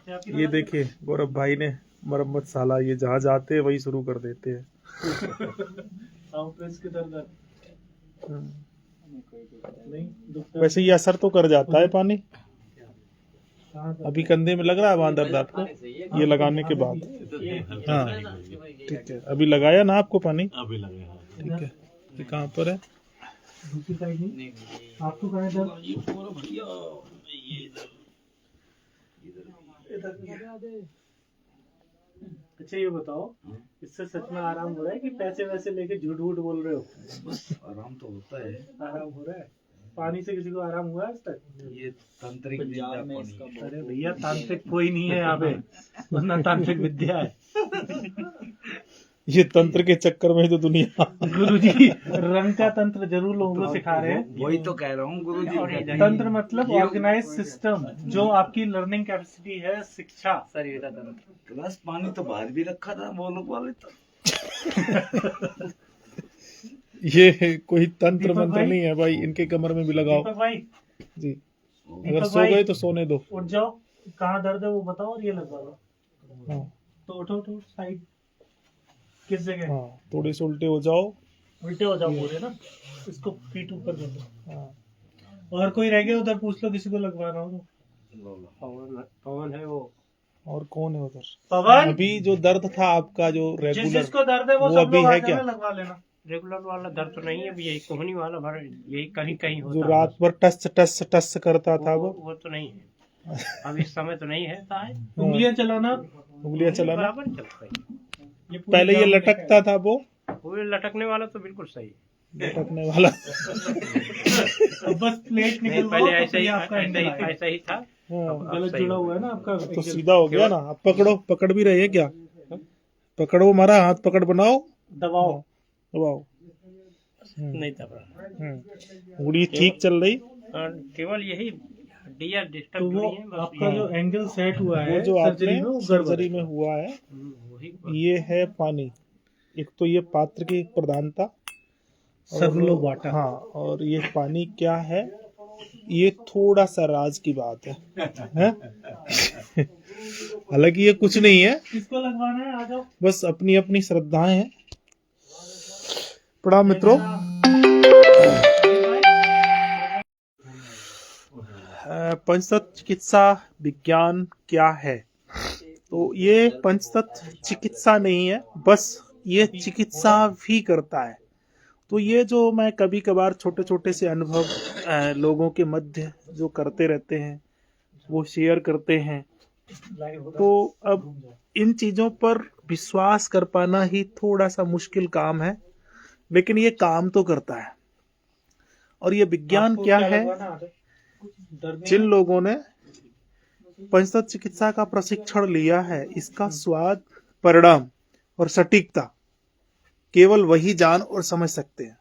ये देखिए गौरव भाई ने मरम्मत साला, ये जहाँ जाते हैं वही शुरू कर देते हैं। वैसे ये असर तो कर जाता है पानी। अभी कंधे में लग रहा है वहां दर्द आपको, ये लगाने के बाद? हाँ ठीक है। अभी लगाया ना आपको पानी? अभी लगाया। ठीक है। ये कहाँ पर है? दूसरी साइड नहीं, आपको कहाँ है दर्द? अच्छा ये बताओ, इससे सच में आराम हो रहा है कि पैसे वैसे लेके झूठ वूठ बोल रहे हो? आराम तो होता है। आराम हो रहा है। पानी से किसी को आराम हुआ आज तक? ये तांत्रिक विद्या पानी। अरे भैया तांत्रिक कोई नहीं है यहाँ पे, वरना तांत्रिक विद्या है। ये तंत्र के चक्कर में तो दुनिया गुरुजी रंग का तंत्र जरूर लोगों को सिखा रहे हैं। वही तो कह रहा हूँ गुरुजी। तंत्र मतलब ऑर्गेनाइज सिस्टम, जो आपकी लर्निंग कैपेसिटी है, शिक्षा। शरीर का तंत्र। गिलास पानी तो बाहर भी रखा था वो लोग वाले तो। ये कोई तंत्र दीपक मंत्र भाई? नहीं है भाई, इनके कमर में भी लगाओ दीपक भाई जी। अगर दीपक सो भाई, गए तो सोने दो। उठ जाओ, कहाँ दर्द है वो बताओ और ये लगवा लो। हाँ तो उठो उठो, साइड किस जगह? हाँ, थोड़े से उल्टे हो जाओ। उल्टे हो जाओ पूरे ना, इसको पीठ ऊपर कर दो। हाँ। और कोई रह गया उधर, पूछ लो किसी को लगवाना हो तो। पवन है वो। और कौन है उधर? पवन, अभी जो दर्द था आपका जो जिस रेगुलर, जिसको दर्द है वो वो सब अभी लोग है आ क्या? जाना, लगवा लेना। रेगुलर वाला दर्द तो नहीं है, अभी यही कोहनी वाला भर, यही कहीं कहीं जो होता रात भर टस टस टस करता था वो तो नहीं है, अब इस समय तो नहीं है। उंगलियां चलाना, उंगलियां चलाना। बराबर चलता है। पहले ये लटकता था वो, पूरे लटकने वाला तो बिल्कुल सही है। लटकने वाला। बस प्लेट निकल, पहले ऐसा ही था। हाँ, गलत जुड़ा हुआ है ना आपका, तो सीधा हो गया ना। अब पकड़ो, पकड़ भी रहे हैं क्या? पकड़ो, हमारा हाथ पकड़ बनाओ, दबाओ। दबाओ। नहीं दबा, उंगली ठीक चल रही। केवल यही हड्डियां डिस्टर्ब हुई हैं बस। आपका जो एंगल सेट हुआ है वो जो सर्जरी में, आपने सर्जरी में हुआ है, ये है पानी। एक तो ये पात्र की प्रधानता, सर्वलो वाटर। हाँ, और ये पानी क्या है, ये थोड़ा सा राज की बात है, हैं? हालांकि ये कुछ नहीं है, किसको लगवाना है? आ जाओ। बस अपनी अपनी श्रद्धाएं हैं। प्रणाम मित्रों। पंचतत्व चिकित्सा विज्ञान क्या है? तो ये पंचतत्व चिकित्सा नहीं है, बस ये चिकित्सा भी करता है। तो ये जो मैं कभी कभार छोटे छोटे से अनुभव लोगों के मध्य जो करते रहते हैं, वो शेयर करते हैं, तो अब इन चीज़ों पर विश्वास कर पाना ही थोड़ा सा मुश्किल काम है, लेकिन ये काम तो करता है। और ये विज्ञान क्या है? जिन लोगों ने पंचतत्व चिकित्सा का प्रशिक्षण लिया है, इसका स्वाद, परिणाम और सटीकता केवल वही जान और समझ सकते हैं।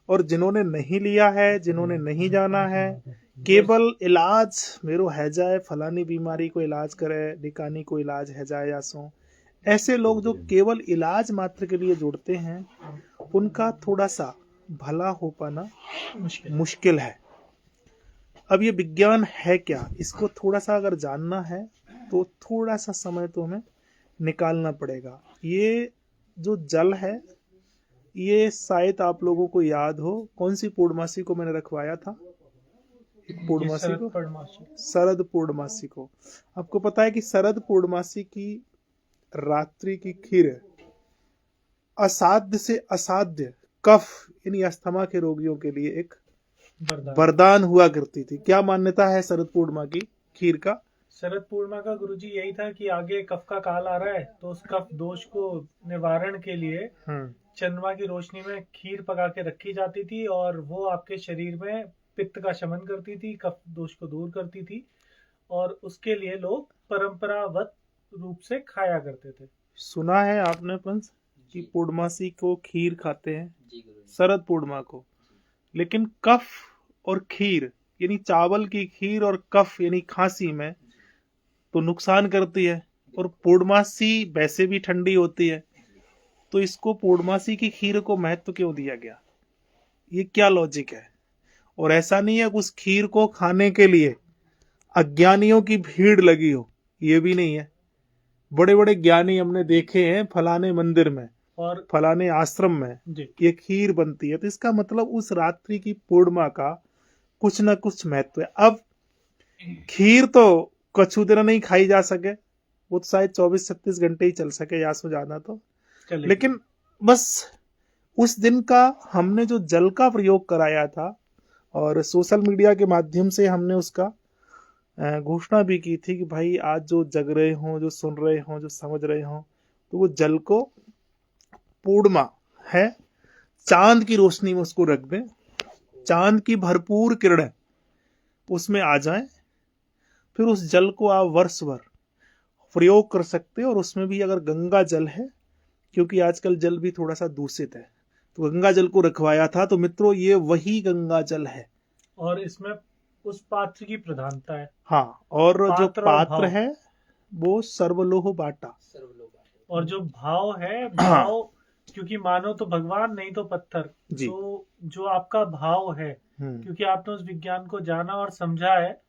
और जिन्होंने नहीं लिया है, जिन्होंने नहीं जाना है, केवल इलाज मेरो है जाए, फलानी बीमारी को इलाज करे, ढिकानी को इलाज है जाए या सो, ऐसे लोग जो केवल इलाज मात्र के लिए जुड़ते हैं, उनका थोड़ा सा भला हो पाना मुश्किल है। अब ये विज्ञान है क्या, इसको थोड़ा सा अगर जानना है तो थोड़ा सा समय तो हमें निकालना पड़ेगा। ये जो जल है, ये शायद आप लोगों को याद हो, कौन सी पूर्णमासी को मैंने रखवाया था? पूर्णमासी को, शरद पूर्णमासी को। आपको पता है कि शरद पूर्णमासी की रात्रि की खीर असाध्य से असाध्य कफ यानी अस्थमा के रोगियों के लिए एक वरदान हुआ करती थी। क्या मान्यता है शरद पूर्णिमा की खीर का? शरद पूर्णिमा का गुरुजी यही था कि आगे कफ का काल आ रहा है, तो उस कफ दोष को निवारण के लिए चंद्रमा की रोशनी में खीर पका के रखी जाती थी, और वो आपके शरीर में पित्त का शमन करती थी, कफ दोष को दूर करती थी, और उसके लिए लोग परंपरागत रूप से खाया करते थे। सुना है आपने पंच कि पूर्णमासी को खीर खाते हैं, शरद पूर्णिमा को, लेकिन कफ और खीर यानी चावल की खीर और कफ यानी खांसी में तो नुकसान करती है, और पूर्णमासी वैसे भी ठंडी होती है, तो इसको पूर्णमासी की खीर को महत्व क्यों दिया गया? ये क्या लॉजिक है? और ऐसा नहीं है उस खीर को खाने के लिए अज्ञानियों की भीड़ लगी हो, ये भी नहीं है। बड़े बड़े ज्ञानी हमने देखे हैं फलाने मंदिर में और फलाने आश्रम में जी ये खीर बनती है, तो इसका मतलब उस रात्रि की पूर्णिमा का कुछ न कुछ महत्व है। अब खीर तो कछु दिन नहीं खाई जा सके, वो तो शायद 24-36 घंटे ही चल सके या सो ज्यादा तो, चलिए। लेकिन बस उस दिन का हमने जो जल का प्रयोग कराया था और सोशल मीडिया के माध्यम से हमने उसका घोषणा भी की थी कि भाई आज जो जग रहे हो, जो सुन रहे हो, जो समझ रहे हो, तो वो जल को पूर्णिमा है, चांद की रोशनी में उसको रख दें, चांद की भरपूर किरणें उसमें आ जाएं, फिर उस जल को आप वर्ष भर प्रयोग कर सकते हैं। और उसमें भी अगर गंगा जल है, क्योंकि आजकल जल भी थोड़ा सा दूषित है, तो गंगा जल को रखवाया था। तो मित्रों ये वही गंगा जल है और इसमें उस पात्र की प्रधानता है। हाँ, और जो पात्र और पात्र भाव। है वो सर्वलोह बाटा, और जो भाव है, भाव क्योंकि मानो तो भगवान नहीं तो पत्थर, जी। तो जो आपका भाव है, क्योंकि आपने उस विज्ञान को जाना और समझा है,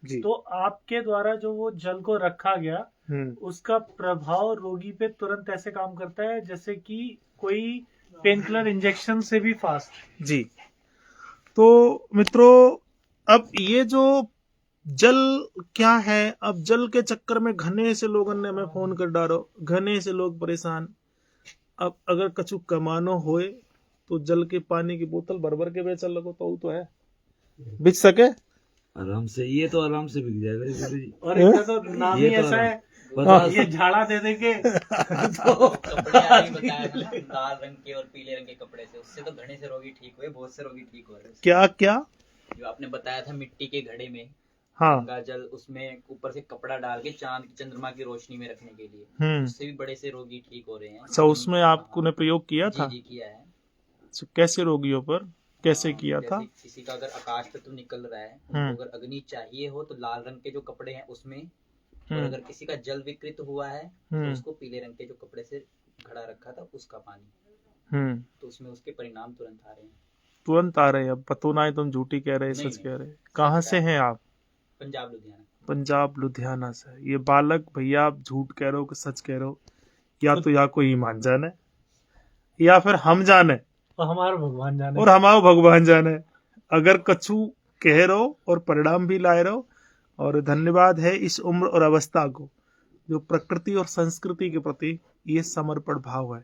जी। तो आपके द्वारा जो वो जल को रखा गया उसका प्रभाव रोगी पे तुरंत ऐसे काम करता है जैसे कि कोई पेन किलर इंजेक्शन से भी फास्ट। जी। तो मित्रों अब ये जो जल क्या है, अब जल के चक्कर में घने से लोगों ने हमें फोन कर डालो, घने से लोग परेशान। अब अगर कछु कमानो होए तो जल के पानी की बोतल भर भर के बेचल लगो तो है, बिक सके आराम से, ये तो आराम से बिक जाएगा गुरु जी। और इनका तो नाम ही ये तो ऐसा है, पचास ये झाड़ा दे देंगे तो कपड़े आपने बताया था लाल रंग के और पीले रंग के कपड़े से, उससे तो घने से रोगी ठीक हुए, बहुत से रोगी ठीक हो रहे हैं। क्या क्या जो आपने बताया था मिट्टी के घड़े में हाँ गंगा जल, उसमें ऊपर से कपड़ा डाल के चांद चंद्रमा की रोशनी में रखने के लिए, उससे भी बड़े से रोगी ठीक हो रहे हैं। अच्छा, उसमें आपको ने प्रयोग किया था? जी किया है। अच्छा, कैसे रोगियों पर कैसे किया था? किसी का अगर आकाश तत्व निकल रहा है, उनको अगर अग्नि चाहिए हो तो लाल रंग के जो कपड़े हैं उसमें, और अगर किसी का जल विकृत हुआ है तो उसको पीले रंग के जो कपड़े से घड़ा रखा था उसका पानी, तो उसमें उसके परिणाम तुरंत आ रहे हैं। तुरंत आ रहे हैं? अब पतो ना है तुम झूठी कह रहे, सच कह रहे। कहाँ से हैं आप? पंजाब लुधियाना। पंजाब लुधियाना से। ये बालक भैया आप झूठ कह रहे हो कि सच कह रहे हो? या तो या कोई ईमान जाने या फिर हम जाने और हमारा भगवान जाने, और हमारा भगवान जाने। अगर कछु कह रहो और परिणाम भी लाए रहो, और धन्यवाद है इस उम्र और अवस्था को जो प्रकृति और संस्कृति के प्रति ये समर्पण भाव है।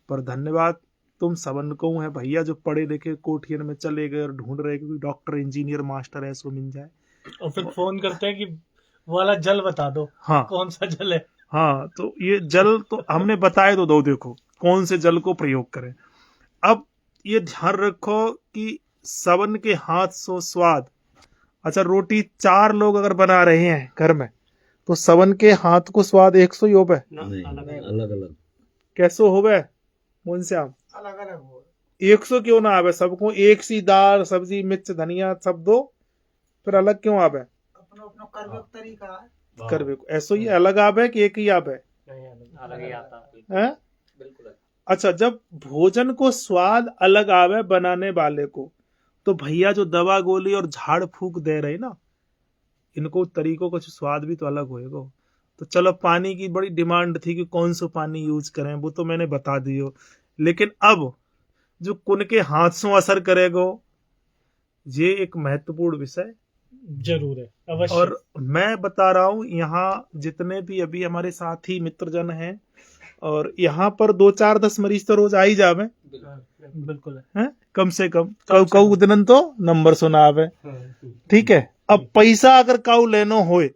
पर धन्यवाद तुम सबन को है भैया जो पढ़े लिखे कोठियन में चले गए और ढूंढ रहे कि डॉक्टर इंजीनियर मास्टर है सो मिल जाए, और फिर फोन करते हैं कि वो वाला जल बता दो। हाँ कौन सा जल है। हाँ, तो ये जल तो हमने बताए तो दो, देखो कौन से जल को प्रयोग करें। अब ये ध्यान रखो कि सबन के हाथ सो स्वाद। अच्छा, रोटी 4 लोग अगर बना रहे हैं घर में तो सबन के हाथ को स्वाद 100 ही होवे? अलग अलग कैसो होवे मुंश्याम? अलग अलग हो। 100 क्यों ना आवे? सबको एक सी दाल सब्जी मिर्च धनिया सब दो, फिर अलग क्यों आवे? अपनो अपनो करवे तरीका है। करवे ऐसो ही अलग आवे कि एक ही आवे? अलग ही आता है। बिल्कुल। अच्छा, जब भोजन को स्वाद अलग आवे बनाने वाले को, तो भैया जो दवा गोली और झाड़ फूक दे रहे ना, इनको तरीकों का स्वाद भी तो अलग होएगा। तो चलो, पानी की बड़ी डिमांड थी कि कौन सा पानी यूज करें, वो तो मैंने बता दियो, लेकिन अब जो कुन के हाथ से असर करेगा, ये एक महत्वपूर्ण विषय जरूर है, अवश्य। और मैं बता रहा हूँ, यहाँ जितने भी अभी हमारे साथी मित्रजन हैं, और यहाँ पर 2-4-10 मरीज तो रोज आ ही जावे, बिल्कुल है कम से कम। कऊ दिन तो नंबर सुना आवे, ठीक है। अब पैसा अगर काऊ लेनो होए,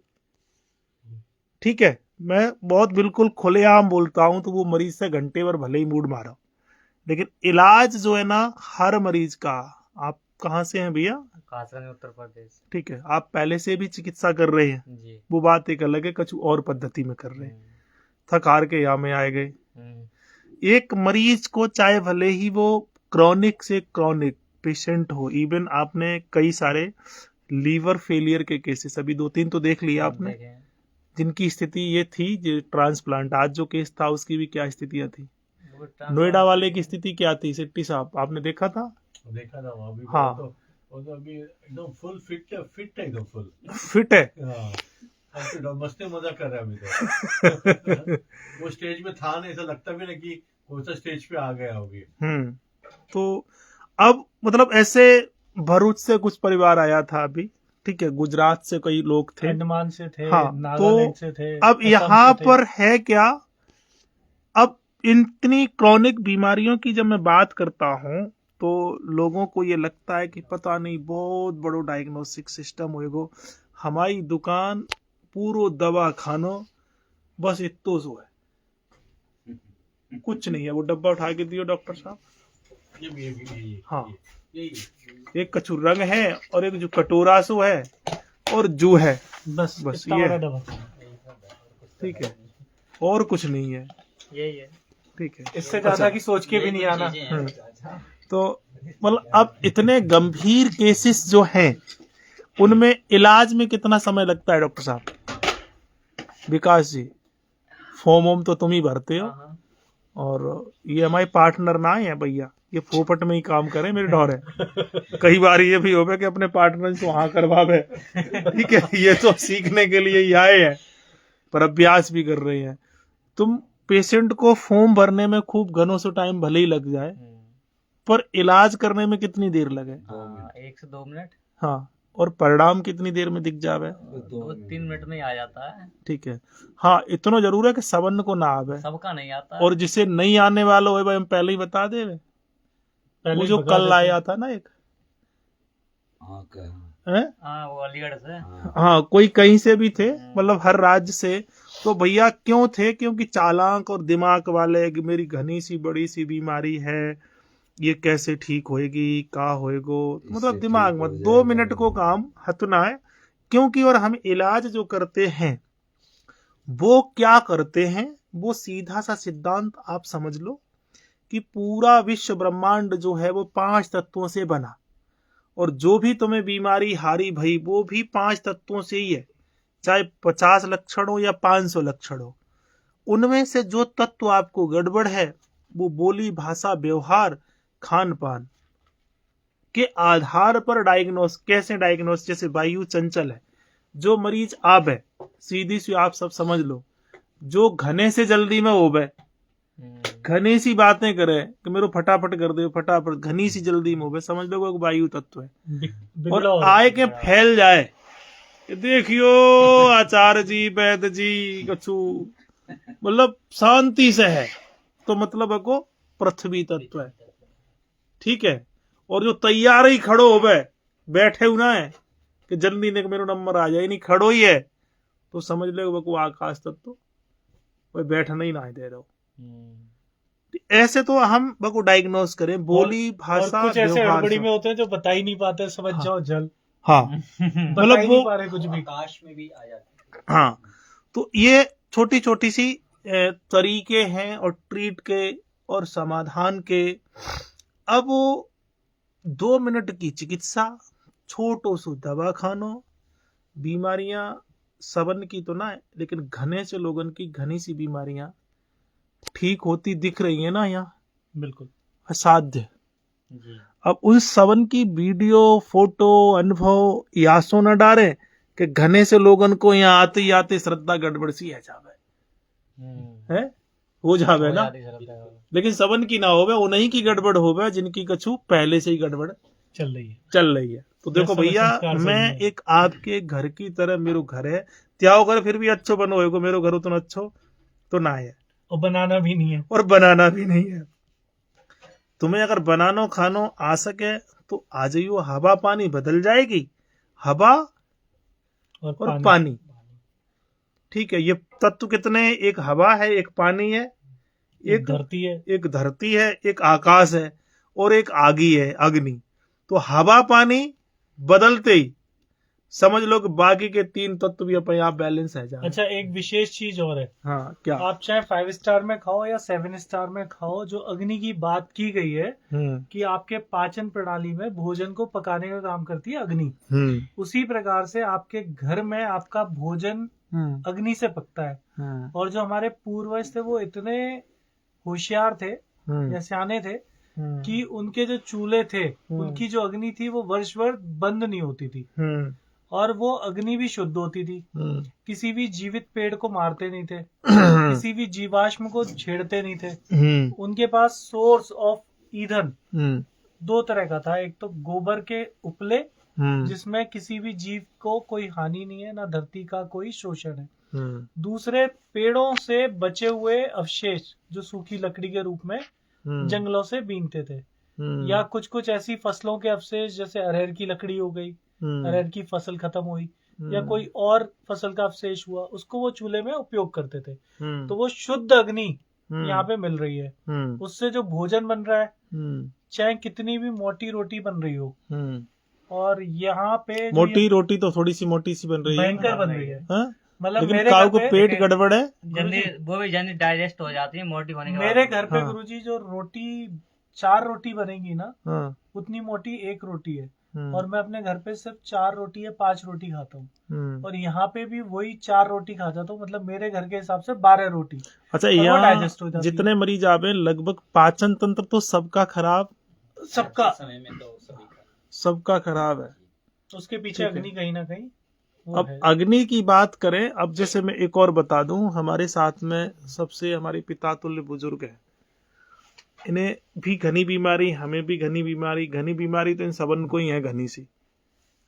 ठीक है, मैं बहुत बिल्कुल खुलेआम बोलता हूं, तो वो मरीज से घंटे भर भले ही मूड मारो, लेकिन इलाज जो है ना हर मरीज का। आप कहाँ से हैं भैया? कासगंज उत्तर प्रदेश। ठीक है, आप पहले से भी चिकित्सा कर रहे हैं जी। वो बात एक अलग है, कुछ और पद्धति में कर रहे हैं, थक हार के यहाँ में आए गए। एक मरीज को चाहे भले ही वो क्रॉनिक से क्रॉनिक पेशेंट हो, इवन आपने कई सारे लीवर फेलियर के केसेस अभी 2-3 तो देख लिया आपने, जिनकी स्थिति ये थी जो ट्रांसप्लांट। आज जो केस था उसकी भी क्या स्थितियां थी? नोएडा वाले की स्थिति क्या थी सिट्टी साहब, आपने देखा था? वहाँ भी। हाँ, वो तो अभी एकदम फुल फिट है एकदम फुल फिट है। तो मस्ती मजा कर रहा है अभी तो। वो स्टेज में था नहीं, ऐसा लगता भी नहीं कि वो तो स्टेज पे आ गया होगी। तो अब मतलब ऐसे भरूच से कुछ परिवार आया था अभी, ठीक है, गुजरात से कई लोग थे, अंडमान से थे, हाँ, नागालैंड से थे, अब असम यहाँ से थे। पर है क्या, अब इतनी क्रॉनिक बीमारियों की जब मैं बात करता हूँ तो लोगों को ये लगता है कि पता नहीं बहुत बड़ो डायग्नोस्टिक सिस्टम होएगो, हमारी दुकान पूरो दवा खानो, बस इतो सो है, कुछ नहीं है। वो डब्बा उठा के दियो डॉक्टर साहब, ये हाँ, ये एक कछु रंग है और एक जो कटोरा सो है और जू है, बस इतना ये बड़ा डब्बा, ठीक है, और कुछ नहीं है, यही है, ठीक है। इससे ज्यादा की सोच के भी नहीं आना। तो मतलब अब इतने गंभीर केसेस जो हैं उनमें इलाज में कितना समय लगता है डॉक्टर साहब? विकास जी, फॉर्म वॉर्म तो तुम ही भरते हो और ये हमारे पार्टनर ना है भैया, ये फोपट में ही काम करे, मेरे डर है कई बार ये भी होगा कि अपने पार्टनर से वहां करवावे, ठीक है, ये तो सीखने के लिए ही आए हैं पर अभ्यास भी कर रहे हैं। तुम पेशेंट को फॉर्म भरने में खूब घनों से टाइम भले ही लग जाए पर इलाज करने में कितनी देर लगे? 1 से 2 मिनट। हाँ, और परिणाम कितनी देर में दिख जावे? 2-3 मिनट में आ जाता है। ठीक है, हाँ, इतना जरूर है कि सबन को ना आवे, सबका नहीं आता। और जिसे नहीं आने वाला हो भाई हम पहले ही बता दे। वो जो कल आया था ना एक, हाँ, वो अलीगढ़ से। हाँ, कोई कहीं से भी थे, मतलब हर राज्य से। तो भैया क्यों थे? क्योंकि चालाक और दिमाग वाले कि मेरी घनी सी बड़ी सी बीमारी है, ये कैसे ठीक होएगी, का होएगो, मतलब दिमाग मत 2 मिनट को काम हतना है। क्योंकि और हम इलाज जो करते हैं वो क्या करते हैं, वो सीधा सा सिद्धांत आप समझ लो कि पूरा विश्व ब्रह्मांड जो है वो 5 तत्वों से बना, और जो भी तुम्हें बीमारी हारी भई वो भी 5 तत्वों से ही है, चाहे 50 लक्षण हो या 500 लक्षण हो। उनमें से जो तत्व आपको गड़बड़ है वो बोली, भाषा, व्यवहार, खान पान के आधार पर डायग्नोस। कैसे डायग्नोस? जैसे वायु चंचल है, जो मरीज आप है, सीधी सी आप सब समझ लो, जो घने से जल्दी में होवे, घनी सी बातें करे कि मेरे फटाफट कर दे, फटाफट, घनी सी जल्दी में होवे, समझ लो वो वायु तत्व है। और आए के फैल जाए, देखियो आचार्य जी, वैद्य जी, कछु मतलब शांति से है, तो मतलब है को पृथ्वी तत्व है, ठीक है। और जो तैयार ही खड़ो हो गए, बैठे हुआ है कि जल्दी ने मेरा नंबर आ जाए, नहीं खड़ो ही है, तो समझ ले वो को आकाश तत्व, वो बैठना ही ना दे रहे हो। ऐसे तो हम को डायग्नोस करें, बोली, भाषा, कुछ ऐसे व्यवहार हड़बड़ी से। में होते हैं जो बता ही नहीं पाते, समझ हाँ। जाओ जल, हाँ, बता मतलब ही वो नहीं पा रहे कुछ भी। आकाश में भी आ जाते हैं। हाँ, तो ये छोटी छोटी सी तरीके हैं और ट्रीट के और समाधान के। अब 2 मिनट की चिकित्सा, छोटो सो दवा खानो, बीमारियां सबन की तो ना है, लेकिन घने से लोगन की घनी सी बीमारियां ठीक होती दिख रही है ना यहाँ, बिल्कुल असाध्य। जी। अब उन सबन की वीडियो, फोटो, अनुभव यासो न डारे कि घने से लोगन को यहाँ आते ही आते श्रद्धा गड़बड़ सी है जावे, है हो जावे ना, लेकिन सबन की ना होवे, उन्हीं की गड़बड़ होवे जिनकी कछु पहले से ही गड़बड़ चल रही है। तो देखो भैया, मैं एक आपके घर की तरह, मेरो घर है, त्याओ घर फिर भी अच्छो बनो होगो, मेरो घर उतना अच्छो तो ना है, और बनाना भी नहीं है, और बनाना भी नहीं है। तुम्हें अगर बनानो खानो आ सके तो आ जाइयो, हवा पानी बदल जाएगी, हवा और पानी, ठीक है। ये तत्व कितने? एक हवा है, एक पानी है, एक धरती है, एक आकाश है, और एक आगी है, अग्नि। तो हवा पानी बदलते ही समझ लो कि बाकी के 3 तत्व भी अपने आप बैलेंस है जाए। अच्छा, एक विशेष चीज और है। हाँ, क्या? आप चाहे 5 स्टार में खाओ या 7 स्टार में खाओ, जो अग्नि की बात की गई है कि आपके पाचन प्रणाली में भोजन को पकाने का काम करती है अग्नि, उसी प्रकार से आपके घर में आपका भोजन अग्नि से पकता है। और जो हमारे पूर्वज थे वो इतने होशियार थे या सियाने थे कि उनके जो चूल्हे थे, उनकी जो अग्नि थी वो वर्ष भर बंद नहीं होती थी। और वो अग्नि भी शुद्ध होती थी, हम्म, किसी भी जीवित पेड़ को मारते नहीं थे, किसी भी जीवाश्म को छेड़ते नहीं थे। हम्म, उनके पास सोर्स ऑफ ईंधन हम्म, दो तरह का था, एक तो गोबर के उपले हम्म, जिसमें किसी भी जीव को कोई हानि नहीं है, ना धरती का कोई शोषण है। हम्म, दूसरे पेड़ों से बचे हुए अवशेष जो सूखी लकड़ी के रूप में हम्म, जंगलों से बीनते थे, हम्म, या कुछ कुछ ऐसी फसलों के अवशेष जैसे अरहर की लकड़ी हो गई, हम्म, अरहर की फसल खत्म हुई, या कोई और फसल का अवशेष हुआ, उसको वो चूल्हे में उपयोग करते थे। हम्म, तो वो शुद्ध अग्नि हम्म, यहाँ पे मिल रही है, हम्म, उससे जो भोजन बन रहा है, हम्म, चाहे कितनी भी मोटी रोटी बन रही हो, हम्म। और यहाँ पे जो मोटी ये रोटी तो थोड़ी सी मोटी सी बन रही है, भयंकर बन रही है। हाँ? मतलब लेकिन मेरे काऊ घर को पे पेट गड़बड़ है। जल्दी वो भी जल्दी डाइजेस्ट हो जाती है मोटी होने के बाद। मेरे घर पे हाँ। गुरुजी जो रोटी 4 रोटी बनेगी ना, हाँ, उतनी मोटी एक रोटी है, हम्म, और मैं अपने घर पे सिर्फ 4 रोटी या 5 रोटी खाता हूँ, हम्म। और यहाँ पे भी वही 4 रोटी खाता था, मतलब मेरे घर के हिसाब से 12 रोटी। अच्छा, वो यहाँ डाइजेस्ट हो जाती जितने मरीज आवे लगभग पाचन तंत्र तो सबका खराब, सबका समय में तो सभी का सबका खराब है। उसके पीछे ठीक है। अग्नि कहीं ना कहीं वो अब है। अग्नि की बात करें, अब जैसे मैं एक और बता दूं, हमारे साथ में सबसे हमारे पिता तुल्य बुजुर्ग है, इन्हें भी घनी बीमारी, हमें भी घनी बीमारी तो इन सबन को ही है घनी सी।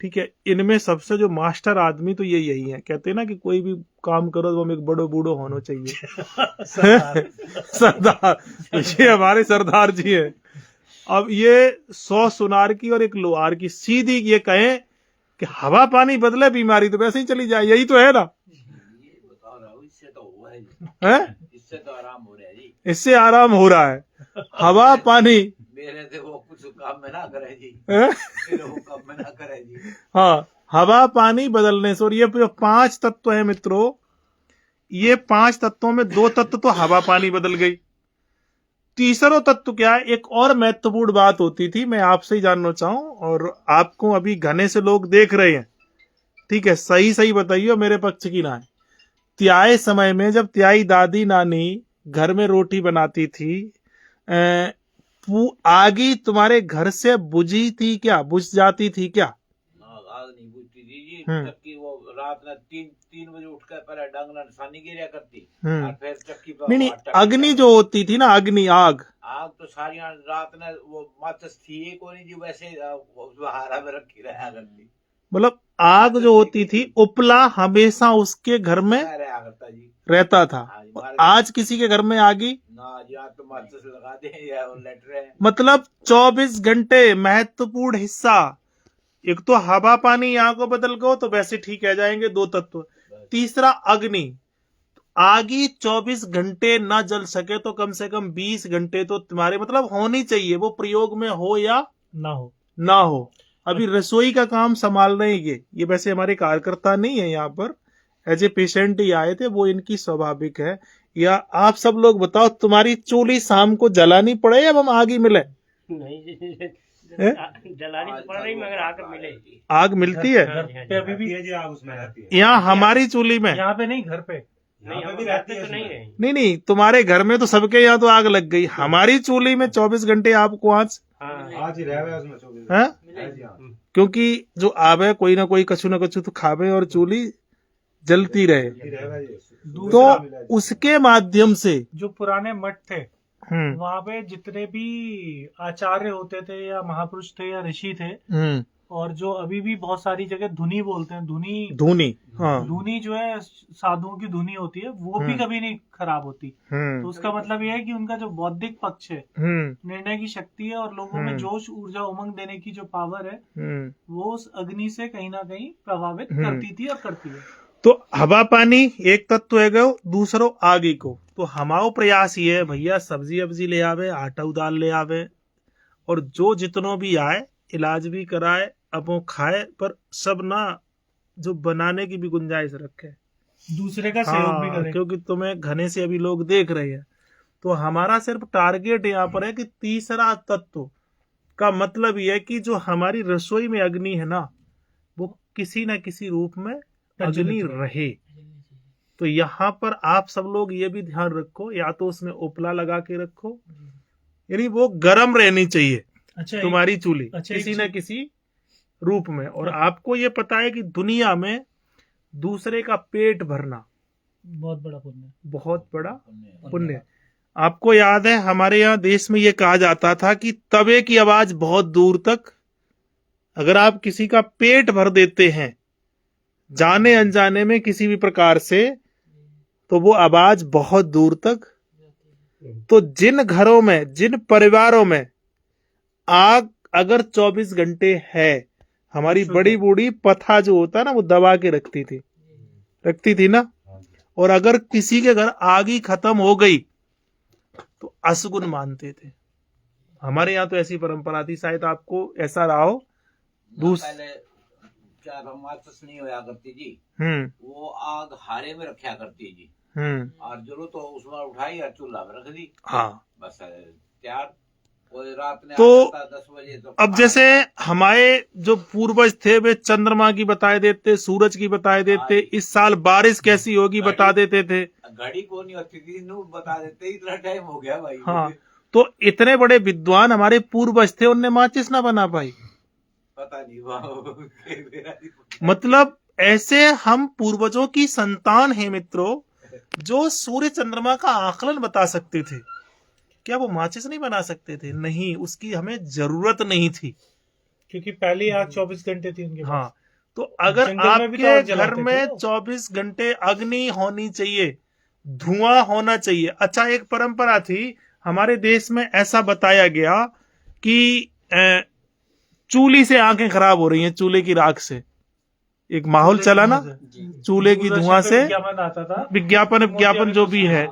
ठीक है, इनमें सबसे जो मास्टर आदमी तो ये यही है। कहते हैं ना कि कोई भी काम करो तो हमें एक बड़ो बूढ़ो होना चाहिए। सरदार, ये हमारे सरदार जी है। अब ये 100 सुनार की और एक लोहार की सीधी ये कहें कि हवा पानी बदले बीमारी तो वैसे ही चली जाए, यही तो है ना। ये बता रहा हूँ, इससे तो हुआ है, है, इससे तो आराम हो रहा है जी। इससे आराम हो रहा है। हवा पानी मेरे से वो कुछ काम में ना करे जी, है? मेरे वो काम में ना करे जी। हाँ, हवा पानी बदलने से। और ये जो 5 तत्व है मित्रों, ये 5 तत्वों में 2 तत्व तो हवा पानी बदल गई। तीसरा तत्व क्या है, एक और महत्वपूर्ण बात होती थी, मैं आपसे ही जानना चाहूं, और आपको अभी घने से लोग देख रहे हैं, ठीक है, सही सही बताइए, मेरे पक्ष की ना है। त्याए समय में जब त्याई दादी नानी घर में रोटी बनाती थी, आगी तुम्हारे घर से बुझी थी क्या, बुझ जाती थी क्या? आग नहीं बुझती जी, हम्म। चक्की वो रात में 3 बजे उठकर पहले डांगना निशानी गिरिया करती, हम्म। और फिर चक्की पर नहीं, आटा अग्नि गिरा। जो होती थी ना, अग्नि, आग आग तो सारी रात में वो माचिस थी ही कोई नहीं जी, वैसे हारा में रखी रहा करती, मतलब आग जो होती थी, उपला हमेशा उसके घर में रहा करता जी। रहता था। हाँ जी, हमारे आज किसी के घर में आगी, ना जी, आज तो माचिस लगा दे या वो लेट रहे हैं। मतलब 24 घंटे महत्वपूर्ण हिस्सा। एक तो हवा पानी यहाँ को बदल गो तो वैसे ठीक है जाएंगे 2 तत्व। तीसरा अग्नि, आगी 24 घंटे ना जल सके तो कम से कम 20 घंटे तो तुम्हारे मतलब होनी चाहिए, वो प्रयोग में हो या ना हो। अभी रसोई का काम संभाल रहे हैं ये वैसे हमारे कार्यकर्ता नहीं है, यहाँ पर एज ए पेशेंट ही आए थे, वो इनकी स्वाभाविक है। या आप सब लोग बताओ, तुम्हारी चूल्ही शाम को जलानी पड़े या हम आग ही मिले? नहीं जलानी तो पड़ रही मगर आकर मिले। आग मिलती है घर पे अभी भी आग उसमें रहती है। यहाँ हमारी चूल्ही में? यहाँ पे नहीं, घर पे नहीं यहाँ पे हम भी घर रहती पे है तो नहीं उसमें। है। नहीं, तुम्हारे घर में तो सबके यहाँ तो आग लग गई, हमारी चूल्ही में 24 घंटे आपको आज हाँ आज ही रह गया उसमें 24 है, आज ही हाँ। क्योंकि जो आवे कोई ना कोई कछु ना कछु तो खावे और चूल्ही जलती रहे। ही रहेगा ये। तो दूसरा उसके माध्यम से जो पुराने मठ थे, हम्म, वहाँ पे जितने भी आचार्य होते थे या महापुरुष थे या ऋषि थे, हम्म, और जो अभी भी बहुत सारी जगह धुनी बोलते हैं, धुनी, हाँ, धुनी जो है साधुओं की धुनी होती है, वो भी कभी नहीं खराब होती। तो उसका मतलब ये है कि उनका जो बौद्धिक पक्ष है, निर्णय की शक्ति है, और लोगों में जोश, ऊर्जा, उमंग देने की जो पावर है, वो उस अग्नि से कहीं ना कहीं प्रभावित करती थी और करती है। तो हवा पानी एक तत्व है गो, दूसरो आगे को। तो हमारो प्रयास ये है भैया, सब्जी अब्जी ले आवे, आटा उदाल ले आवे, और जो जितनो भी आए इलाज भी कराए, अब वो खाए, पर सब ना जो बनाने की भी गुंजाइश रखे, दूसरे का सहयोग भी करें। क्योंकि तुम्हें घने से अभी लोग देख रहे हैं। तो हमारा सिर्फ टारगेट यहाँ पर है कि तीसरा तत्व का मतलब ये है कि जो हमारी रसोई में अग्नि है ना, वो किसी न किसी रूप में अग्नि रहे। तो यहाँ पर आप सब लोग ये भी ध्यान रखो, या तो उसमें उपला लगा के रखो, यानी वो गर्म रहनी चाहिए अच्छा, तुम्हारी चूल्ही अच्छा, किसी न किसी रूप में। और आपको ये पता है कि दुनिया में दूसरे का पेट भरना बहुत बड़ा पुण्य है। बहुत बड़ा पुण्य है। आपको याद है हमारे यहाँ देश में ये कहा जाता था कि तवे की आवाज बहुत दूर तक, अगर आप किसी का पेट भर देते हैं जाने अनजाने में किसी भी प्रकार से, तो वो आवाज बहुत दूर तक। तो जिन घरों में, जिन परिवारों में आग अगर 24 घंटे है, हमारी बड़ी बूढ़ी पथा जो होता है ना वो दबा के रखती थी ना। और अगर किसी के घर आग ही खत्म हो गई तो अशगुन मानते थे। हमारे यहाँ तो ऐसी परंपरा थी, शायद आपको ऐसा रहा हो। पहले क्या माचिस नहीं होया करती जी, वो आग हारे में रखा करती जी, और जरूरत तो उसमें उठाई और चूल्हा में रख दी। हाँ, बस तैयार। कोई रात में तो 10 बजे तो अब जैसे हमारे जो पूर्वज थे वे चंद्रमा की बताए देते, सूरज की बताए देते, इस साल बारिश कैसी होगी बता देते थे। घड़ी को नहीं होती थी, नू बता देते, इतना टाइम हो गया भाई। हाँ, तो इतने बड़े विद्वान हमारे पूर्वज थे, उनने माचिस ना बना पाई। पता नहीं मतलब ऐसे हम पूर्वजों की संतान हैं मित्रों, जो सूर्य चंद्रमा का आकलन बता सकते थे। क्या वो माचिस नहीं बना सकते थे? नहीं, उसकी हमें जरूरत नहीं थी, क्योंकि पहली आग 24 घंटे थी उनके पास। हाँ, तो अगर जंगल में भी तो आपके आग जलाते घर थे में वो। 24 घंटे अग्नि होनी चाहिए, धुआं होना चाहिए। अच्छा, एक परंपरा थी हमारे देश में, ऐसा बताया गया कि चूल्हे से आंखें खराब हो रही हैं, चूल्हे की राख से। एक माहौल चला ना, चूल्हे की धुआं से विज्ञापन आता था, विज्ञापन जो भी है।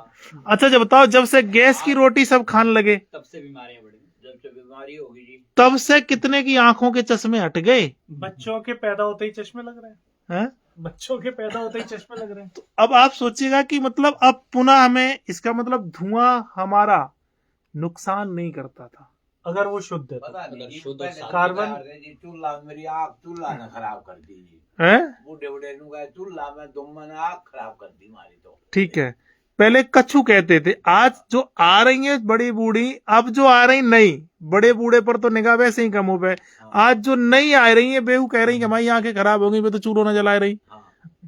अच्छा, जब बताओ, जब से गैस की रोटी सब खाने लगे तब से बीमारियां बढ़ी। जब से बीमारी होगी जी, तब से कितने की आंखों के चश्मे हट गए। बच्चों के पैदा होते ही चश्मे लग रहे हैं। हैं? बच्चों के पैदा होते ही चश्मे लग रहे हैं। तो अब आप सोचिएगा कि मतलब अब पुनः हमें, इसका मतलब धुआं हमारा नुकसान नहीं करता था अगर वो शुद्ध है तो। पता नहीं जी, शुद्ध पहले कार्बन- तो जी चूल्हा, मेरी आग चूल्हा ने खराब कर दी जी। हैं? बूढ़े बूढ़े नु गए चूल्हा में, दुम ने आग खराब कर दी हमारी तो। ठीक है, पहले कछू कहते थे, आज जो आ रही है बड़ी बूढ़ी, अब जो आ रही नहीं, बड़े बूढ़े पर तो निगाह वैसे ही कम हो गए। आज जो नहीं आ रही है बेहू कह रही कि हमारी आंखें खराब हो गई, वे तो चूल्हो न जला रही। हाँ।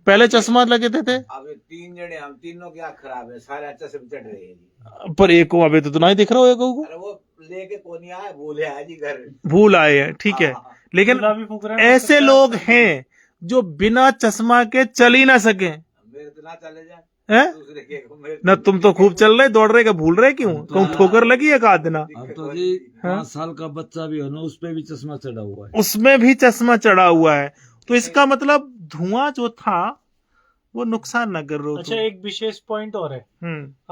पहले चश्मा लगे थे अब ये 3 जने, हम तीनों की आंख खराब है, सारे चश्मे चढ़ रहे हैं जी। पर एक को अभी तो नहीं दिख रहा हो, एक को अरे वो लेके कौन आया, बोले आया जी घर। भूल आए हैं, ठीक है। हाँ, लेकिन चूल्हा भी फूक रहे हैं, ऐसे लोग हैं जो बिना चश्मा के चल ही ना सके। मेरे तो ना चले जाए, हैं? दूसरे के को मेरे ना तुम तो खूब चल रहे, दौड़ रहे, का भूल रहे क्यों? कहूं ठोकर लगी एक आध ना, अब तो जी 5 साल का बच्चा भी हो ना, उस पे भी चश्मा चढ़ा हुआ है। उसमें भी चश्मा चढ़ा हुआ है। तो इसका मतलब धुआं जो था वो नुकसान न कर रहा। अच्छा, एक विशेष पॉइंट और है।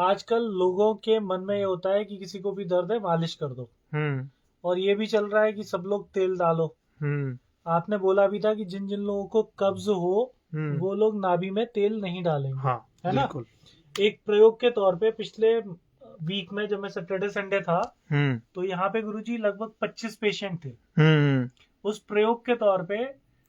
आजकल लोगों के मन में ये होता है कि किसी को भी दर्द है मालिश कर दो, और ये भी चल रहा है कि सब लोग तेल डालो। आपने बोला भी था कि जिन जिन लोगों को कब्ज हो वो लोग नाभि में तेल नहीं डालेंगे। हाँ, है ना? एक प्रयोग के तौर पे पिछले वीक में जब मैं सैटरडे संडे था तो यहाँ पे गुरुजी लगभग 25 पेशेंट थे। उस प्रयोग के तौर पे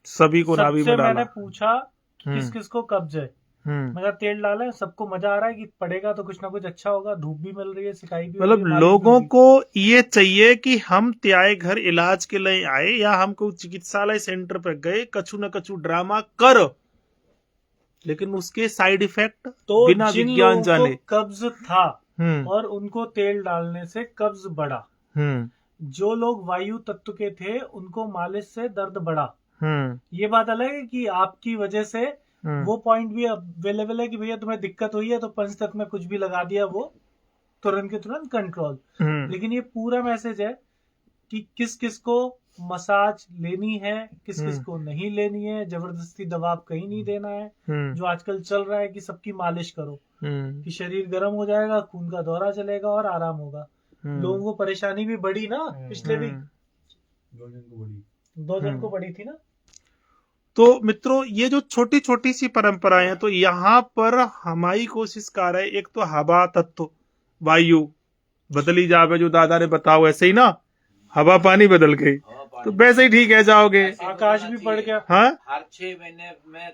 सभी को नाभि में डाला। मैंने पूछा किस किस को कब्ज है, मगर तेल डाले, सबको मजा आ रहा है कि पड़ेगा तो कुछ ना कुछ अच्छा होगा, धूप भी मिल रही है, सिकाई भी मतलब लोगों को ये चाहिए कि हम त्याए घर इलाज के लिए आए या हमको चिकित्सालय सेंटर पे गए, कछु न कछु ड्रामा कर, लेकिन उसके साइड इफेक्ट तो बिना जिन विज्ञान लोगों जाने। को कब्ज था और उनको तेल डालने से कब्ज बढ़ा, जो लोग वायु तत्व के थे उनको मालिश से दर्द बढ़ा। ये बात अलग है कि आपकी वजह से वो पॉइंट भी अवेलेबल है कि भैया तुम्हें दिक्कत हुई है तो पंचतत्व में कुछ भी लगा दिया, वो तुरंत के तुरंत कंट्रोल। लेकिन ये पूरा मैसेज है कि किस किस को मसाज लेनी है, किस किस को नहीं लेनी है, जबरदस्ती दबाव कहीं नहीं देना है। जो आजकल चल रहा है कि सबकी मालिश करो, कि शरीर गर्म हो जाएगा, खून का दौरा चलेगा और आराम होगा। लोगों को परेशानी भी बढ़ी ना, पिछले भी 2 जन को बढ़ी थी ना। तो मित्रों, ये जो छोटी छोटी सी परंपराएं हैं, तो यहाँ पर हमारी कोशिश कर रहे, एक तो हवा तत्व, वायु बदली जावे, जो दादा ने बताओ ऐसे ही ना, हवा पानी बदल गई तो वैसे ही ठीक है जाओगे। आकाश भी बढ़ गया। हाँ, हर 6 महीने में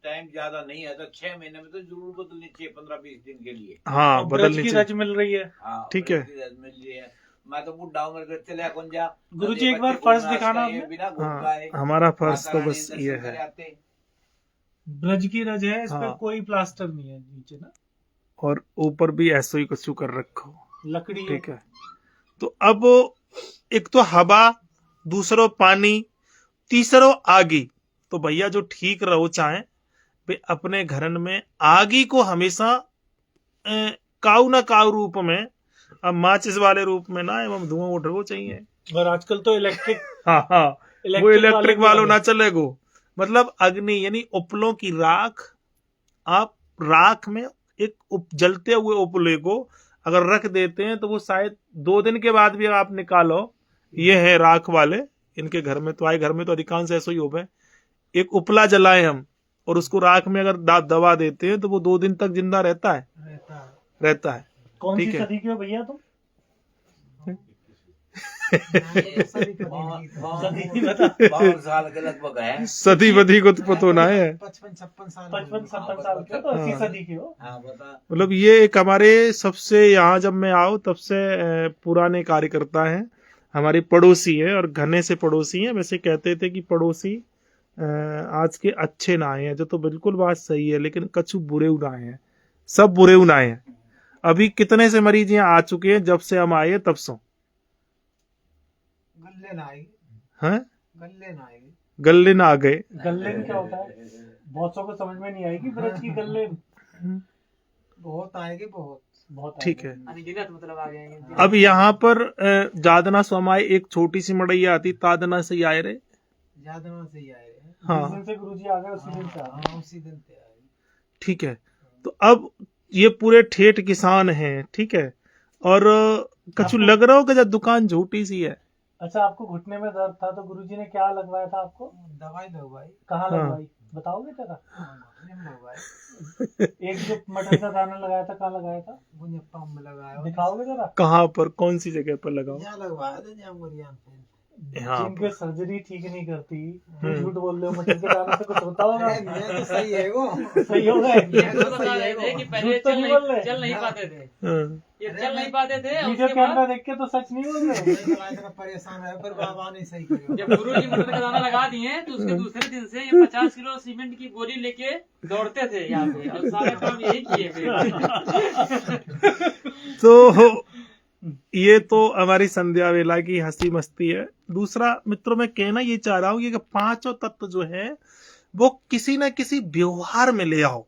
टाइम ज्यादा नहीं है तो 6 महीने में तो जरूर बदलनी चाहिए, 15-20 दिन के लिए। हाँ, ब्रज बदलनी की चाहिए। रज मिल रही है। हाँ, ठीक है। ब्रज की रज मिल रही है। मैं तो बुढ़ा हूँ, मेरे चले कौन जा। गुरुजी एक बार फर्श दिखाना हमें। बिना घूम हाँ, पाए हमारा फर्श माता तो रानी बस दर्शन ये करे है। आते। ब्रज की रज है, इस पर हाँ। कोई प्लास्टर नहीं है नीचे ना, और ऊपर भी ऐसो ही कुछ कर रखो। लकड़ी है। ठीक है, तो अब एक तो हवा, दूसरो पानी, तीसरो आगी। तो भैया जो ठीक रहो चाहे वे अपने घरन में आगी को हमेशा काऊ ना काऊ रूप में, अब माचिस वाले रूप में ना एवं धुआं उठो चाहिए। और आजकल तो इलेक्ट्रिक हाँ हाँ, वो इलेक्ट्रिक भी वालों आ ना चलेगो। मतलब अग्नि यानी उपलों की राख, आप राख में एक जलते हुए उपले को अगर रख देते हैं तो वो शायद 2 दिन के बाद भी आप निकालो, ये है राख वाले, इनके घर में तो आए, घर में तो अधिकांश ऐसा ही हो गए। एक उपला जलाए हम और उसको राख में अगर दबा देते हैं तो वो 2 दिन तक जिंदा रहता है, रहता है। कौन सी ठीक है। सदी के हो भैया तुम? बावन साल के लगभग है। सदी बदी को तो पतो ना है। 55-56 साल के हो, तो 80 सदी के हो। हाँ बता। मतलब ये एक हमारे सबसे, यहाँ जब मैं आओ तब से पुराने कार्यकर्ता हैं, हमारी पड़ोसी है और घने से पड़ोसी हैं। वैसे कहते थे कि पड़ोसी आज के अच्छे ना आए हैं, जो तो बिल्कुल बात सही है, लेकिन कछु बुरे उनाए हैं, सब बुरे उनाए हैं। अभी कितने से मरीज यहाँ आ चुके हैं जब से हम आए तब से? गल्ले ना आएगी, हैं? गल्ले ना आएगी। गल्ले ना आ गए। गल्ले में क्या होता है? बहुत सौ को समझ में नहीं आएगी ब्रज की गल्ले। बहुत आएगी, बहुत ठीक है। अनगिनत मतलब आ गए हैं। अब यहाँ पर जादना स्वमाय एक छोटी सी मड़ैया आती, तादना से ही आए रहे। ज्यादा से ही आए हैं। जिस हाँ दिन से गुरुजी आ गए उसी दिन से आ गए। हाँ, उसी दिन से आए। ठीक है, तो अब ये पूरे ठेठ किसान हैं, ठीक है, और कछु लग रहा हो कि जब दुकान झूठी सी है। अच्छा, आपको घुटने में दर्द था तो गुरुजी ने क्या लगवाया था आपको? दवाई लगवाई। कहाँ हाँ। लगवाई बताओगे जरा? घुटने में लगवाई। एक जो मटर का दाना लगाया था, कहाँ लगाया था? गुंजप्पा में लगाया। दिखाओगे जरा? कहाँ पर, कौन सी जगह पर लगाओ? यहाँ लगवाया था, यहाँ मुरियान पे। हाँ जिनके सर्जरी ठीक नहीं करती, हम्म। झूठ बोल रहे हो, मटर के दाने से कुछ होता होगा? ये तो सही है वो। सही हो गए? ये तो बता रहे थे कि पहले झूठ तो नहीं बोल रहे। चल नहीं पाते थे, हाँ। ये चल नहीं पाते थे। वीडियो उसके कैमरा बाद देख के तो सच नहीं बोल रहे। इतना परेशान है, पर बाबा ने सही किया। जब गुरु जी मटर का दाना लगा दिए तो उसके दूसरे दिन से ये 50 किलो सीमेंट की बोरी लेके दौड़ते थे यहाँ पे, और सारे काम यही किए थे। तो ये तो हमारी संध्या वेला की हंसी मस्ती है। दूसरा मित्रों, मैं कहना ये चाह रहा हूँ कि पांचों तत्व जो है वो किसी न किसी व्यवहार में ले आओ,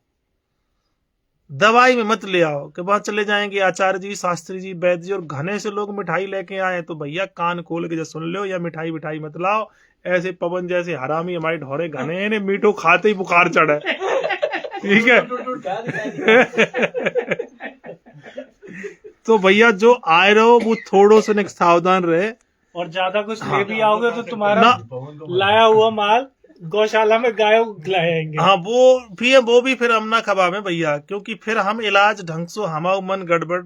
दवाई में मत ले आओ कि वहां चले जाएंगे आचार्य जी, शास्त्री जी, वैद्य जी, और घने से लोग मिठाई लेके आए तो भैया कान खोल के जो सुन लो, या मिठाई मिठाई मत लाओ। ऐसे पवन जैसे हरामी हमारे ढोरे घने ने मीठो खाते ही बुखार चढ़े। ठीक है। तो भैया जो आए रहो वो थोड़ो से न सावधान रहे। और ज्यादा कुछ हाँ। ले भी आओगे तो तुम्हारा ना। लाया हुआ माल गौशाला में गाय खिलाएंगे। हाँ वो भी फिर हम ना खबा में भैया, क्योंकि फिर हम इलाज ढंग से हमारा मन गड़बड़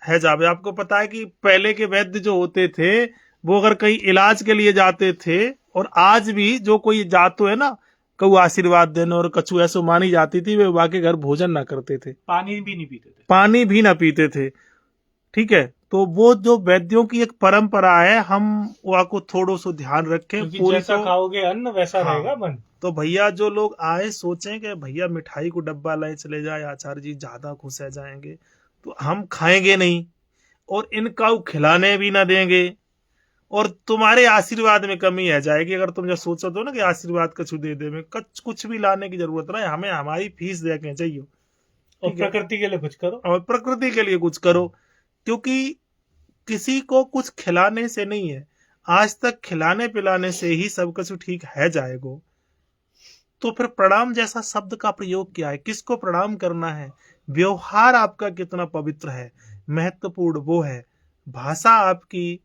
है जावे। आपको पता है कि पहले के वैद्य जो होते थे वो अगर कहीं इलाज के लिए जाते थे, और आज भी जो कोई जातो है ना कऊ आशीर्वाद देने और कछु ऐसो मानी जाती थी, वे वाके घर भोजन ना करते थे, पानी भी नहीं पीते थे। पानी भी ना पीते थे। ठीक है, तो वो जो वैद्यों की एक परंपरा है, हम वहाँ को थोड़ो सो ध्यान रखें। क्योंकि पूरी जैसा तो खाओगे अन्न वैसा हाँ। रहेगा मन। तो भैया जो लोग आए सोचें कि भैया मिठाई को डब्बा लाए चले जाए, आचार्य जी ज्यादा खुश रह जाएंगे, तो हम खाएंगे नहीं और इनका खिलाने भी ना देंगे, और तुम्हारे आशीर्वाद में कमी आ जाएगी। अगर तुम जो सोचो तो ना कि आशीर्वाद कछु दे दे, में कुछ भी लाने की जरूरत ना है, हमें हमारी फीस दे के चाहिए। और ठीक है। प्रकृति के लिए कुछ करो। और प्रकृति के लिए कुछ करो, क्योंकि किसी को कुछ खिलाने से नहीं है, आज तक खिलाने पिलाने से ही सब कुछ ठीक है जाएगा। तो फिर प्रणाम जैसा शब्द का प्रयोग क्या है, किसको प्रणाम करना है, व्यवहार आपका कितना पवित्र है, महत्वपूर्ण वो है। भाषा आपकी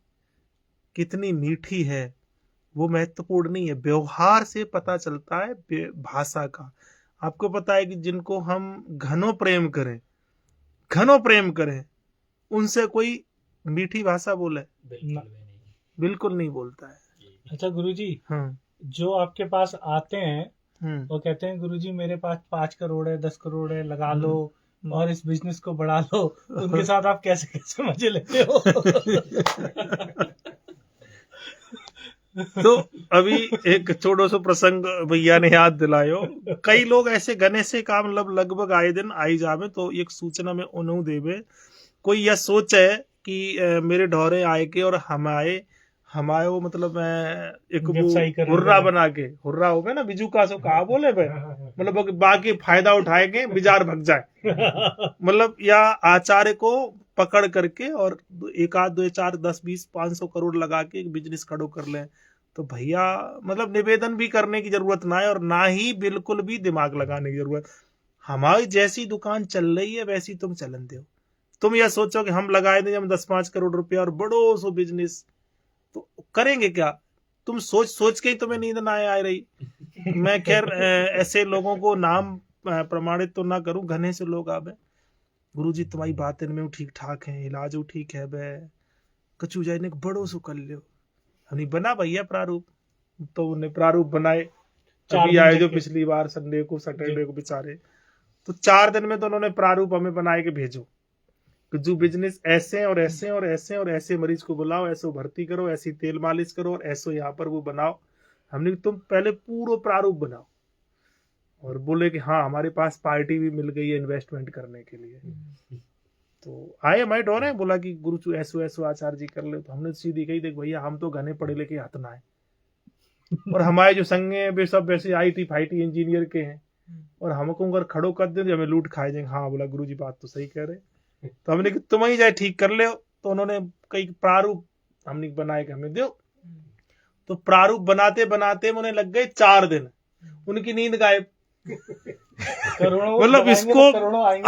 कितनी मीठी है वो महत्वपूर्ण नहीं है, व्यवहार से पता चलता है भाषा का। आपको पता है कि जिनको हम घनो प्रेम करें उनसे कोई मीठी भाषा बोले बिल्कुल नहीं बोलता है। अच्छा गुरुजी, हाँ। जो आपके पास आते हैं हम्म। वो कहते हैं गुरुजी मेरे पास 5 करोड़ है, 10 करोड़ है, लगा लो, और इस बिजनेस को बढ़ा लो, तो उनके साथ आप कैसे कैसे मजे लेते हो। तो अभी एक छोटो सो प्रसंग भैया ने याद दिलायो। कई लोग ऐसे गने से काम लगभग आए दिन आई जावे, तो एक सूचना में उन्हों देवे। कोई यह सोच है कि मेरे ढोरे आए के और हमारे वो मतलब एक व्यवसायी वो हुर्रा बना के, हुर्रा हो गया ना बिजू का सो कहा बोले भाई, मतलब बाकी फायदा उठाए के बिजार भग जाए, मतलब या आचार्य को पकड़ करके और एक आध 2 4 10 20 500 करोड़ लगा के एक बिजनेस खड़ो कर लें। तो भैया मतलब निवेदन भी करने की जरूरत ना है और ना ही बिल्कुल भी दिमाग लगाने की जरूरत। हमारी जैसी दुकान चल रही है वैसी तुम चलन दो। तुम यह सोचो कि हम लगाए देंगे हम 10-5 करोड़ रुपया और बड़ो सो बिजनेस, तो करेंगे क्या? तुम सोच सोच के ही तुम्हें नींद ना आ रही। मैं खैर ऐसे लोगों को नाम प्रमाणित तो ना करूं, घने से लोग आवे गुरुजी तुम्हारी बात इनमें ठीक ठाक है, इलाज ठीक है बे, कचू जाए ने बड़ो सो कर लियो। हमने बना भैया प्रारूप, तो उन्हें प्रारूप बनाए। अभी आए जो पिछली बार संडे को सैटरडे को बेचारे, तो 4 दिन में तो उन्होंने प्रारूप हमें बनाए के भेजो कि जो बिजनेस ऐसे और ऐसे और ऐसे और ऐसे मरीज को बुलाओ, ऐसे भर्ती करो, ऐसी तेल मालिश करो और ऐसे यहाँ पर वो बनाओ। हमने तुम पहले पूरा प्रारूप बनाओ और बोले कि हाँ हमारे पास पार्टी भी मिल गई है इन्वेस्टमेंट करने के लिए। तो आए हमारे डोरे, बोला कि गुरु ऐसो ऐसो आचार्य जी कर ले। तो हमने सीधी कही देख भैया हम तो घने पढ़े लिखे हाथ ना है और हमारे जो संगे हैं वे सब वैसे IT फाइटी इंजीनियर के हैं और हमको अगर खड़ो कर दे तो हमें लूट खाए जाएंगे। हाँ बोला गुरु जी बात तो सही कह रहे। तो हमने कि तुम ही जाए ठीक कर ले। तो उन्होंने कई प्रारूप हमने बनाए कि हमें दो। तो प्रारूप बनाते बनाते उन्हें लग गए 4 दिन, उनकी नींद गायब। मतलब इसको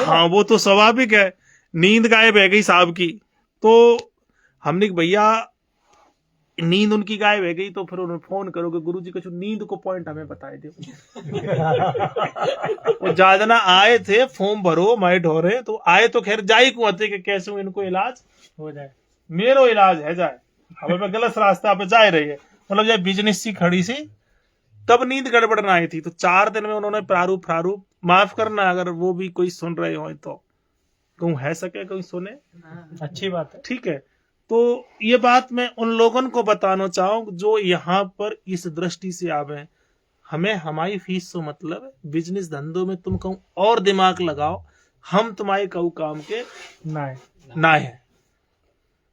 हाँ वो तो स्वाभाविक है, नींद गायब है गई साहब की। तो हमने कि भैया नींद उनकी गायब है गई, तो फिर उन्होंने फोन करो कि गुरुजी कुछ नींद को पॉइंट हमें बताए दो। वो जाजना आए थे फॉर्म भरो मैं ढोरे, तो आए तो खैर जाई को आते कि कैसे इनको इलाज हो जाए, मेरो इलाज है जाए, हमें गलत रास्ता पे जा रही है, मतलब जब बिजनेस सी खड़ी सी तब नींद गड़बड़ ना आई थी। तो 4 दिन में उन्होंने प्रारूप माफ करना अगर वो भी कोई सुन रहे हो तो कहूँ है सके कोई सुने, अच्छी बात है। ठीक है। तो ये बात मैं उन लोगों को बताना चाहूँ जो यहाँ पर इस दृष्टि से आवे। हमें हमारी फीस से मतलब है, बिजनेस धंधों में तुम कहूँ और दिमाग लगाओ, हम तुम्हारे कहू काम के ना है।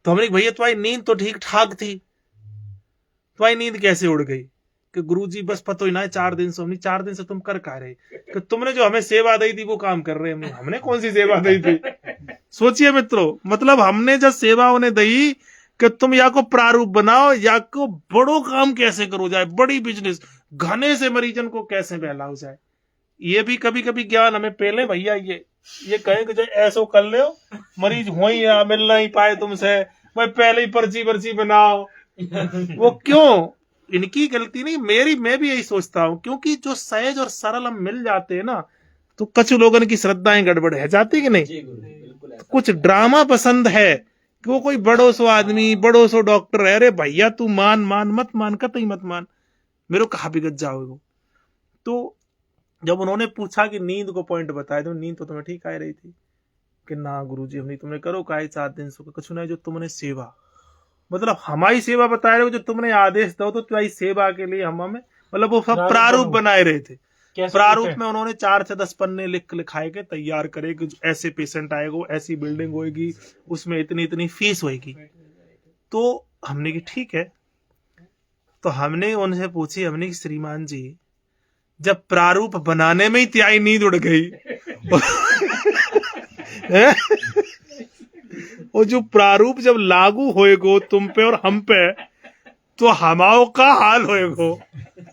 तो हमने भैया तुम्हारी नींद तो ठीक ठाक थी, तुम्हारी नींद कैसे उड़ गई? कि गुरुजी बस पता ही ना है 4 दिन से, हमने 4 दिन से तुम कर रहे कि तुमने जो हमें सेवा दी थी वो काम कर रहे हैं। हमने कौन सी सेवा दी थी? सोचिए मित्रों, मतलब हमने जब सेवा उन्हें दी कि तुम या को प्रारूप बनाओ या को बड़ो काम कैसे करो जाए, बड़ी बिजनेस घने से मरीजन को कैसे बहलाओ जाए। ये भी कभी कभी ज्ञान हमें पहले भैया ये कहे कि जो ऐसो कर ले मरीज हो ही या मिल नहीं पाए तुमसे, मैं पहले ही पर्ची बनाओ। वो क्यों? इनकी गलती नहीं, मैं भी यही सोचता हूँ, क्योंकि जो सहज और सरल हम मिल जाते हैं ना, तो कुछ लोगों की श्रद्धाएं गड़बड़ है जाती कि नहीं। कुछ ड्रामा पसंद है कि वो कोई बड़ो सो आदमी, बड़ो सो डॉक्टर है, अरे भैया तू मान मत मान, कतई मत मान, मेरे को कहा बिगड़ जाओगे। तो जब उन्होंने पूछा कि नींद को पॉइंट बताया, तो नींद तो तुम्हें ठीक आ रही थी कि ना गुरुजी हमने तुमने करो काहे 4 दिन से कुछ नहीं, जो तुमने सेवा मतलब हमारी सेवा बता रहे हो, जो तुमने आदेश दो तो तुम्हारी सेवा के लिए हम हमें मतलब वो सब प्रारूप बनाए रहे थे। प्रारूप में उन्होंने 4 से 10 पन्ने लिखाए के तैयार करे कि ऐसे पेशेंट आएगा, ऐसी बिल्डिंग होगी, उसमें इतनी फीस होगी। तो हमने की ठीक है। तो हमने उनसे पूछी, हमने की श्रीमान जी जब प्रारूप बनाने में ही त्याई नींद उड़ गई और जो प्रारूप जब लागू होएगो तुम पे और हम पे, तो हमाओ का हाल होएगो।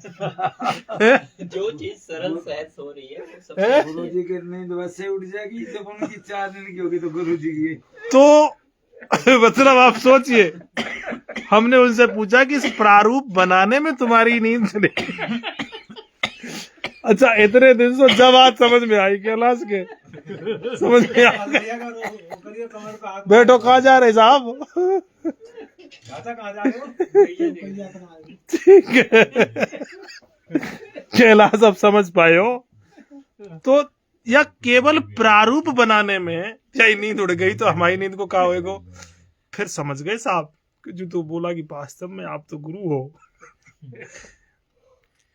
जो चीज सरल सहज हो रही है वो सब गुरु जी की नींद वैसे उड़ जाएगी जब उनकी 4 दिन की होगी तो गुरु जी की। तो मतलब आप सोचिए, हमने उनसे पूछा कि इस प्रारूप बनाने में तुम्हारी नींद चलेगी। अच्छा इतने दिन से जब बात समझ में आई कैलाश के, समझ में आ बैठो कहाँ जा रहे साहब? ठीक है कैलाश अब समझ पाए हो। तो या केवल प्रारूप बनाने में चाहे नींद उड़ गई तो हमारी नींद को कहा होएगा। फिर समझ गए साहब कि जो तो बोला कि वास्तव में आप तो गुरु हो।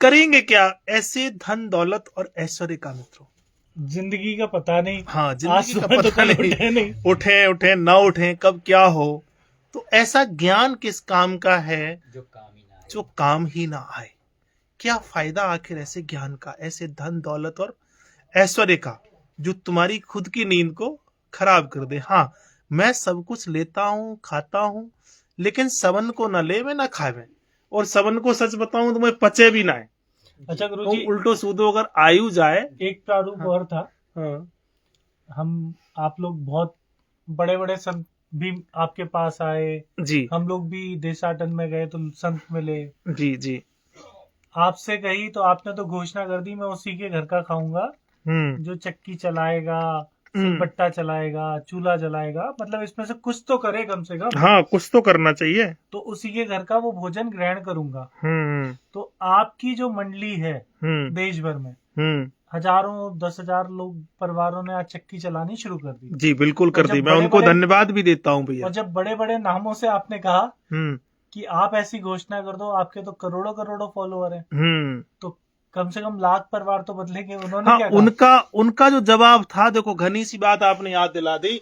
करेंगे क्या ऐसे धन दौलत और ऐश्वर्य का मित्रों? जिंदगी का पता नहीं। हाँ, आज जिंदगी का सुबह तो पता कल नहीं, नहीं। उठे ना उठे, कब क्या हो। तो ऐसा ज्ञान किस काम का है जो काम ही ना आए? क्या फायदा आखिर ऐसे ज्ञान का, ऐसे धन दौलत और ऐश्वर्य का जो तुम्हारी खुद की नींद को खराब कर दे? हाँ, मैं सब कुछ लेता हूँ, खाता हूँ, लेकिन सबन को न ले में न खावे, और सबन को सच बताऊं तो मैं पचे भी ना है। अच्छा गुरुजी, तो उल्टो सूदो अगर आयु जाए। एक प्रारूप और था। हाँ, हम आप लोग बहुत बड़े बड़े संत भी आपके पास आए जी, हम लोग भी देशाटन में गए तो संत मिले, जी जी, आपसे कही तो आपने तो घोषणा कर दी मैं उसी के घर का खाऊंगा जो चक्की चलाएगा, सिलबट्टा चलाएगा, चूल्हा जलाएगा, मतलब इसमें से कुछ तो करे कम से कम। हाँ, कुछ तो करना चाहिए। तो उसी के घर का वो भोजन ग्रहण करूंगा। तो आपकी जो मंडली है देश भर में हजारों 10,000 लोग परिवारों ने आज चक्की चलानी शुरू कर दी। जी बिल्कुल कर दी, मैं उनको धन्यवाद भी देता हूँ भैया। और जब बड़े बड़े नामों से आपने कहा कि आप ऐसी घोषणा कर दो, आपके तो करोड़ों करोड़ों फॉलोअर हैं, तो कम से कम लाख परिवार तो बदलेंगे। उन्होंने हाँ, क्या कहा? उनका जो जवाब था, देखो घनी सी बात आपने याद दिला दी।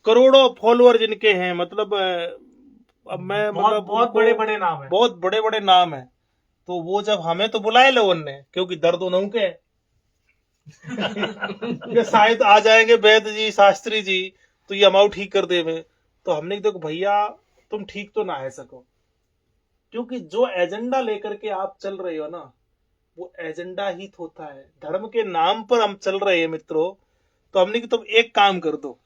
करोड़ों फॉलोअर जिनके हैं, मतलब अब मैं बहुत बड़े बड़े नाम है, बहुत बड़े बड़े नाम है। तो वो जब हमें तो बुलाए लोगों ने, क्योंकि दर्द उन्हों के शायद आ जाएंगे वैद्य जी, शास्त्री जी, तो ये अमाउंट ठीक कर देवे। तो हमने देखो भैया तुम ठीक तो ना है सको, क्योंकि जो एजेंडा लेकर के आप चल रहे हो ना, वो एजेंडा ही होता है। धर्म के नाम पर हम चल रहे हैं मित्रों। तो हमने कि तुम एक काम कर दो।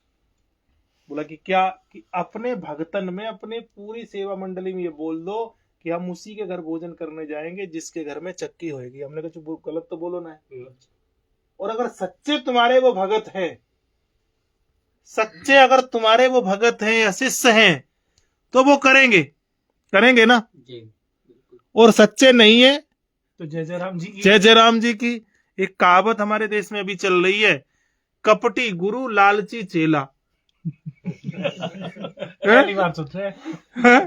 बोला कि क्या? कि अपने भगतन में, अपने पूरी सेवा मंडली में ये बोल दो कि हम उसी के घर भोजन करने जाएंगे जिसके घर में चक्की होएगी। हमने कहा चुप, गलत तो बोलो ना है। और अगर सच्चे तुम्हारे वो भगत हैं, सच्चे अगर तुम्हारे वो भगत हैं या शिष्य हैं, तो वो करेंगे ना। और सच्चे नहीं है तो जय जय राम जी की। जय जय राम जी की। एक कहावत हमारे देश में अभी चल रही है, कपटी गुरु लालची चेला। पहली बार सुन रहे हैं।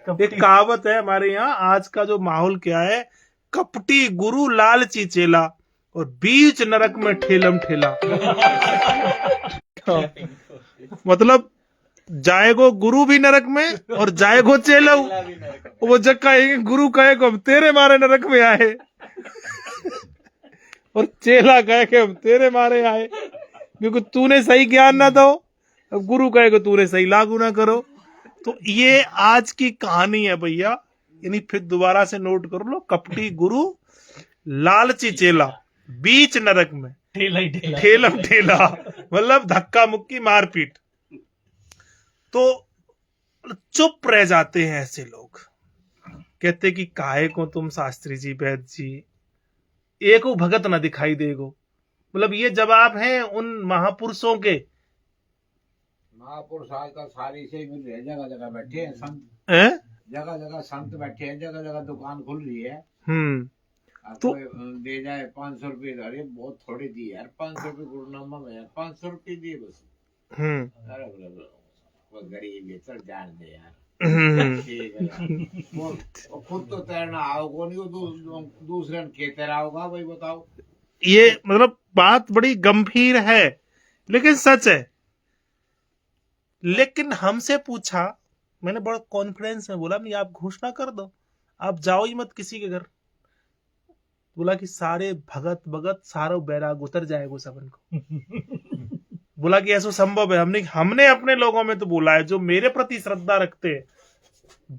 एक कहावत है हमारे यहाँ। आज का जो माहौल क्या है, कपटी गुरु लालची चेला और बीच नरक में ठेलम ठेला। मतलब जाएगो गुरु भी नरक में और जाएगो चेला। वो जग कहेंगे, गुरु कहेगा हम तेरे मारे नरक में आए, और चेला कहेगा हम तेरे मारे आए, क्योंकि तूने सही ज्ञान ना दो। अब गुरु कहेगा तूने सही लागू ना करो। तो ये आज की कहानी है भैया। यानी फिर दोबारा से नोट कर लो, कपटी गुरु लालची चेला, बीच नरक में ठेलम ठेला, मतलब धक्का मुक्की मारपीट। तो चुप रह जाते हैं ऐसे लोग, कहते कि काहे को तुम शास्त्री जी, वैद्य जी, एक भगत ना दिखाई देगो। मतलब ये जवाब है उन महापुरुषों के। महापुरुष आजकल सारी से मिल रहे, जगह जगह बैठे हैं संत, जगह जगह संत बैठे हैं, जगह जगह दुकान खुल रही है। तो दे जाए 500 रुपये, अरे बहुत थोड़े दिए यार, 500 रुपये गुरुनामा में यार, 500 रुपये दिए बस। अरे गरीब है, चल जान दे यार। ठीक है यार। वो खुद तो तैरना आओगे नहीं, वो दूसरे के तैरा होगा भाई, बताओ। ये मतलब बात बड़ी गंभीर है, लेकिन सच है। लेकिन हमसे पूछा, मैंने बड़ा कॉन्फिडेंस में बोला, नहीं आप घोषणा कर दो, आप जाओ ही मत किसी के घर। बोला कि सारे भगत सारो बैराग उतर जाएगा सबन को। बोला कि ऐसा संभव है? हमने अपने लोगों में तो बोला है, जो मेरे प्रति श्रद्धा रखते हैं,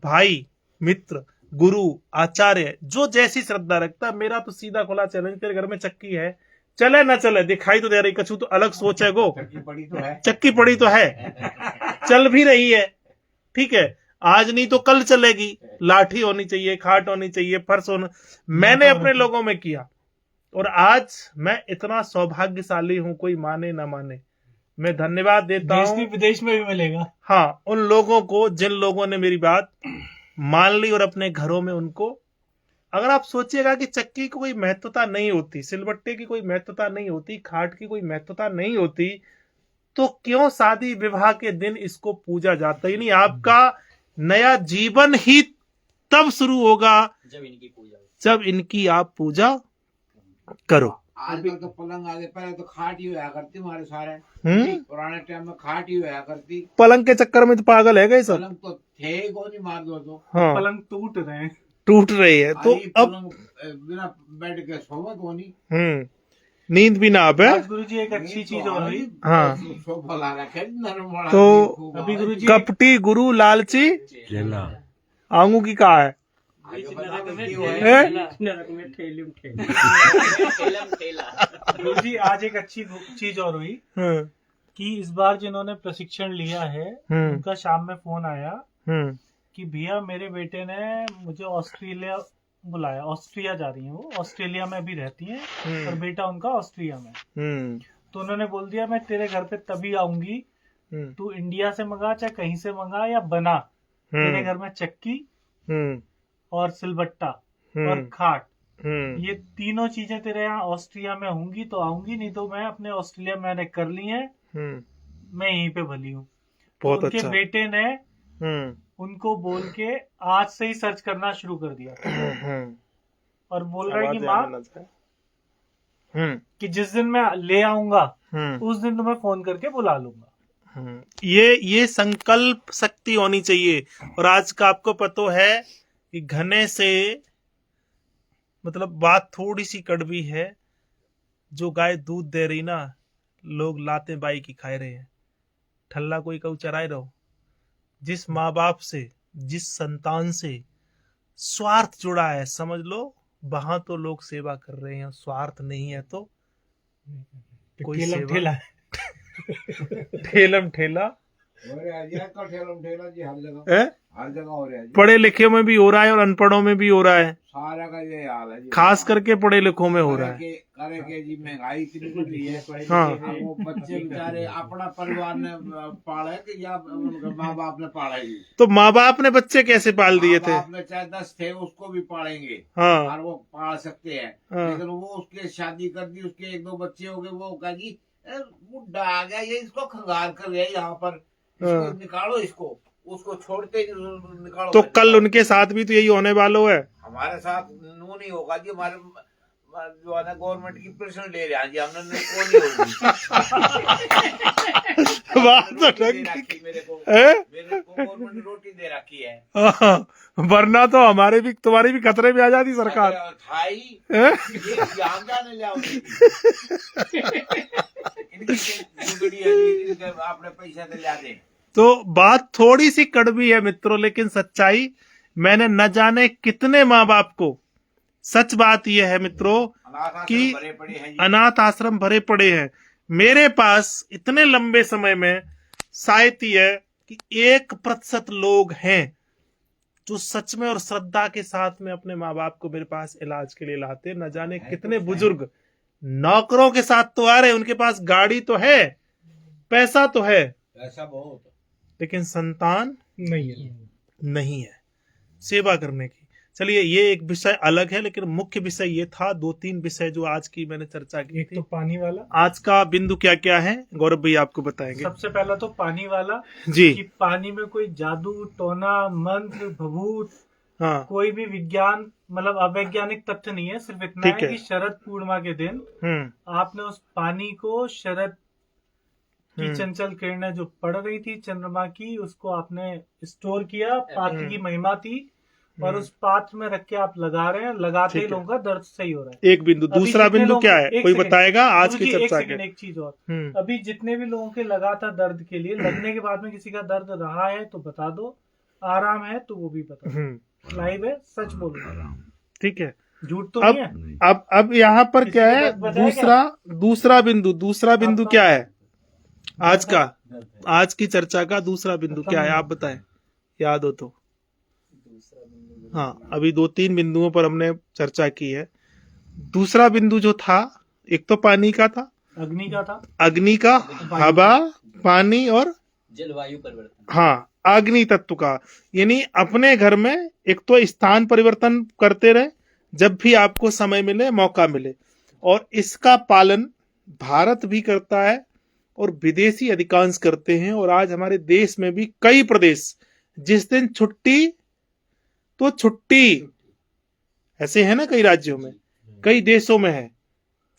भाई मित्र गुरु आचार्य, जो जैसी श्रद्धा रखता, मेरा तो सीधा खुला चैलेंज, तेरे घर में चक्की है, चले ना चले, दिखाई तो दे रही, कछु तो अलग सोच है गो, चक्की पड़ी तो है, चल भी रही है, ठीक है, आज नहीं तो कल चलेगी, लाठी होनी चाहिए, खाट होनी चाहिए, फर्श होना। मैंने अपने लोगों में किया, और आज मैं इतना सौभाग्यशाली हूं, कोई माने ना माने, मैं धन्यवाद देता हूं। विदेश में भी मिलेगा। हाँ, उन लोगों को जिन लोगों ने मेरी बात मान ली और अपने घरों में उनको अगर आप सोचिएगा कि चक्की की कोई महत्वता नहीं होती, सिलबट्टे की कोई महत्वता नहीं होती, खाट की कोई महत्वता नहीं होती, तो क्यों शादी विवाह के दिन इसको पूजा जाता ही नहीं। आपका नया जीवन ही तब शुरू होगा जब इनकी पूजा हो। जब इनकी आप पूजा करो। आजकल तो पलंग आ गए, पहले तो खाट ही होया करती हमारे सारे। पुराने टाइम में खाट ही होया करती। पलंग के चक्कर में तो पागल है गए सब। पलंग तो थे ही को नहीं, मार दो तो हाँ, पलंग टूट रहे हैं। टूट रही है तो आई अब पलंग बिना बेड के सोवत होनी। नींद भी ना आवे। आज गुरुजी एक अच्छी चीज और हुई। हाँ, सोफा ला रखे नरम वाला। तो अभी गुरुजी कपटी गुरु लालची आंगू की कहा है। गुरुजी आज एक अच्छी चीज और हुई कि इस बार जिन्होंने प्रशिक्षण लिया है उनका शाम में फोन आया कि भैया मेरे बेटे ने मुझे ऑस्ट्रेलिया बुलाया। ऑस्ट्रिया जा रही है वो, ऑस्ट्रेलिया में भी रहती हैं और बेटा उनका ऑस्ट्रिया में। तो उन्होंने बोल दिया मैं तेरे घर पे तभी आऊंगी, तू इंडिया से मंगा चाहे कहीं से मंगा या बना, तेरे घर में चक्की और सिलबट्टा और खाट, ये तीनों चीजें तेरे यहाँ ऑस्ट्रिया में होंगी तो आऊंगी, नहीं तो मैं अपने ऑस्ट्रेलिया मैंने कर ली है, मैं यहीं पे भली हूँ। बहुत उनके अच्छा। बेटे ने उनको बोल के आज से ही सर्च करना शुरू कर दिया और बोल रहा है कि माँ कि जिस दिन मैं ले आऊंगा उस दिन तुम्हें फोन करके बुला लूंगा। ये संकल्प शक्ति होनी चाहिए। और आज का आपको पता है कि घने से मतलब बात थोड़ी सी कड़वी है, जो गाय दूध दे रही ना, लोग लाते बाई की खाए रहे हैं, ठल्ला कोई कहू चराए रहो। जिस माँ बाप से, जिस संतान से स्वार्थ जुड़ा है, समझ लो वहां तो लोग सेवा कर रहे हैं। स्वार्थ नहीं है तो कोई सेवा ठेलम ठेला हो रहा है आजकल, ठेलम ठेला जी हर जगह, है? हर जगह हो रहा है जी। पढ़े लिखे में भी हो रहा है और अनपढ़ों में भी हो रहा है। सारा का ये हाल है जी। खास करके पढ़े लिखों में हो रहा है। करे के जी महंगाई इतनी बढ़ रही है। हाँ। अब वो बच्चे बेचारे अपना परिवार ने पाला है कि या उनके माँ बाप ने पाला है जी। तो माँ बाप ने बच्चे कैसे पाल दिए थे? आपने चाहे 10 थे उसको भी पालेंगे। हाँ। और वो पाल सकते हैं। हाँ। लेकिन वो उसके शादी कर दी, उसके 1-2 बच्चे हो गए, वो कहा जी बुढ़ा आ गया, ये इसको खंगार कर गया यहाँ पर, इसको निकालो, इसको उसको छोड़ते निकालो। तो कल उनके साथ भी तो यही होने वाला है। हमारे साथ नू नहीं होगा जी। हमारे जो है ना गवर्नमेंट की पेंशन ले रहे हैं जी, हमने को नहीं होगी। बात तो दे रखी मेरे को गवर्नमेंट रोटी दे रखी है। हाँ, वरना तो हमारे भी तुम्हारी भी खतरे में आ जाती सरकार। थाई हैं? ये ध्यान जाने ले आओ इनकी आपने पैसा तो ला दे। तो बात थोड़ी सी कड़वी है मित्रों, लेकिन सच्चाई मैंने न जाने कितने माँ बाप को, सच बात यह है मित्रों कि भरे पड़े हैं जी। अनाथ आश्रम भरे पड़े हैं। मेरे पास इतने लंबे समय में शायद ही है कि 1% लोग हैं जो सच में और श्रद्धा के साथ में अपने माँ बाप को मेरे पास इलाज के लिए लाते। न जाने कितने बुजुर्ग नौकरों के साथ तो आ रहे, उनके पास गाड़ी तो है, पैसा तो है, ऐसा बहुत लेकिन संतान नहीं है सेवा करने की। चलिए ये एक विषय अलग है, लेकिन मुख्य विषय ये था। 2-3 विषय जो आज की मैंने चर्चा की एक थी। तो पानी वाला, आज का बिंदु क्या क्या है गौरव भाई आपको बताएंगे। सबसे पहला तो पानी वाला जी कि पानी में कोई जादू टोना मंत्र भभूत हाँ कोई भी विज्ञान मतलब अवैज्ञानिक तथ्य नहीं है। सिर्फ इतना ठीक है है। कि शरद पूर्णिमा के दिन आपने उस पानी को शरद की चंचल किरणें जो पड़ रही थी चंद्रमा की, उसको आपने स्टोर किया, पात्र की महिमा थी, और उस पात्र में रख के आप लगा रहे हैं। लगाते ही ठीक है। लोगों का दर्द सही हो रहा है। एक बिंदु। अभी दूसरा जितने बिंदु लोग- क्या है, एक कोई सेकंड। बताएगा आज की गुरुजी, चर्चा एक सेकंड, के? एक चीज और, अभी जितने भी लोगों के लगा था दर्द के लिए, लगने के बाद में किसी का दर्द रहा है तो बता दो, आराम है तो वो भी बता दो। लाइव है, सच बोलो, ठीक है। झूठ तो अब नहीं है। अब यहाँ पर किसी क्या को है, दर्द बताया दूसरा बिंदु क्या है आज का, आज की चर्चा का दूसरा बिंदु क्या है आप बताएं, याद हो तो। हाँ, अभी 2-3 बिंदुओं पर हमने चर्चा की है। दूसरा बिंदु जो था, एक तो पानी का था, अग्नि का था, अग्नि का, हवा, पानी और जलवायु परिवर्तन। हाँ अग्नि तत्व का। यानी अपने घर में एक तो स्थान परिवर्तन करते रहे, जब भी आपको समय मिले, मौका मिले। और इसका पालन भारत भी करता है और विदेशी अधिकांश करते हैं। और आज हमारे देश में भी कई प्रदेश जिस दिन छुट्टी तो छुट्टी, ऐसे है ना, कई राज्यों में, कई देशों में है।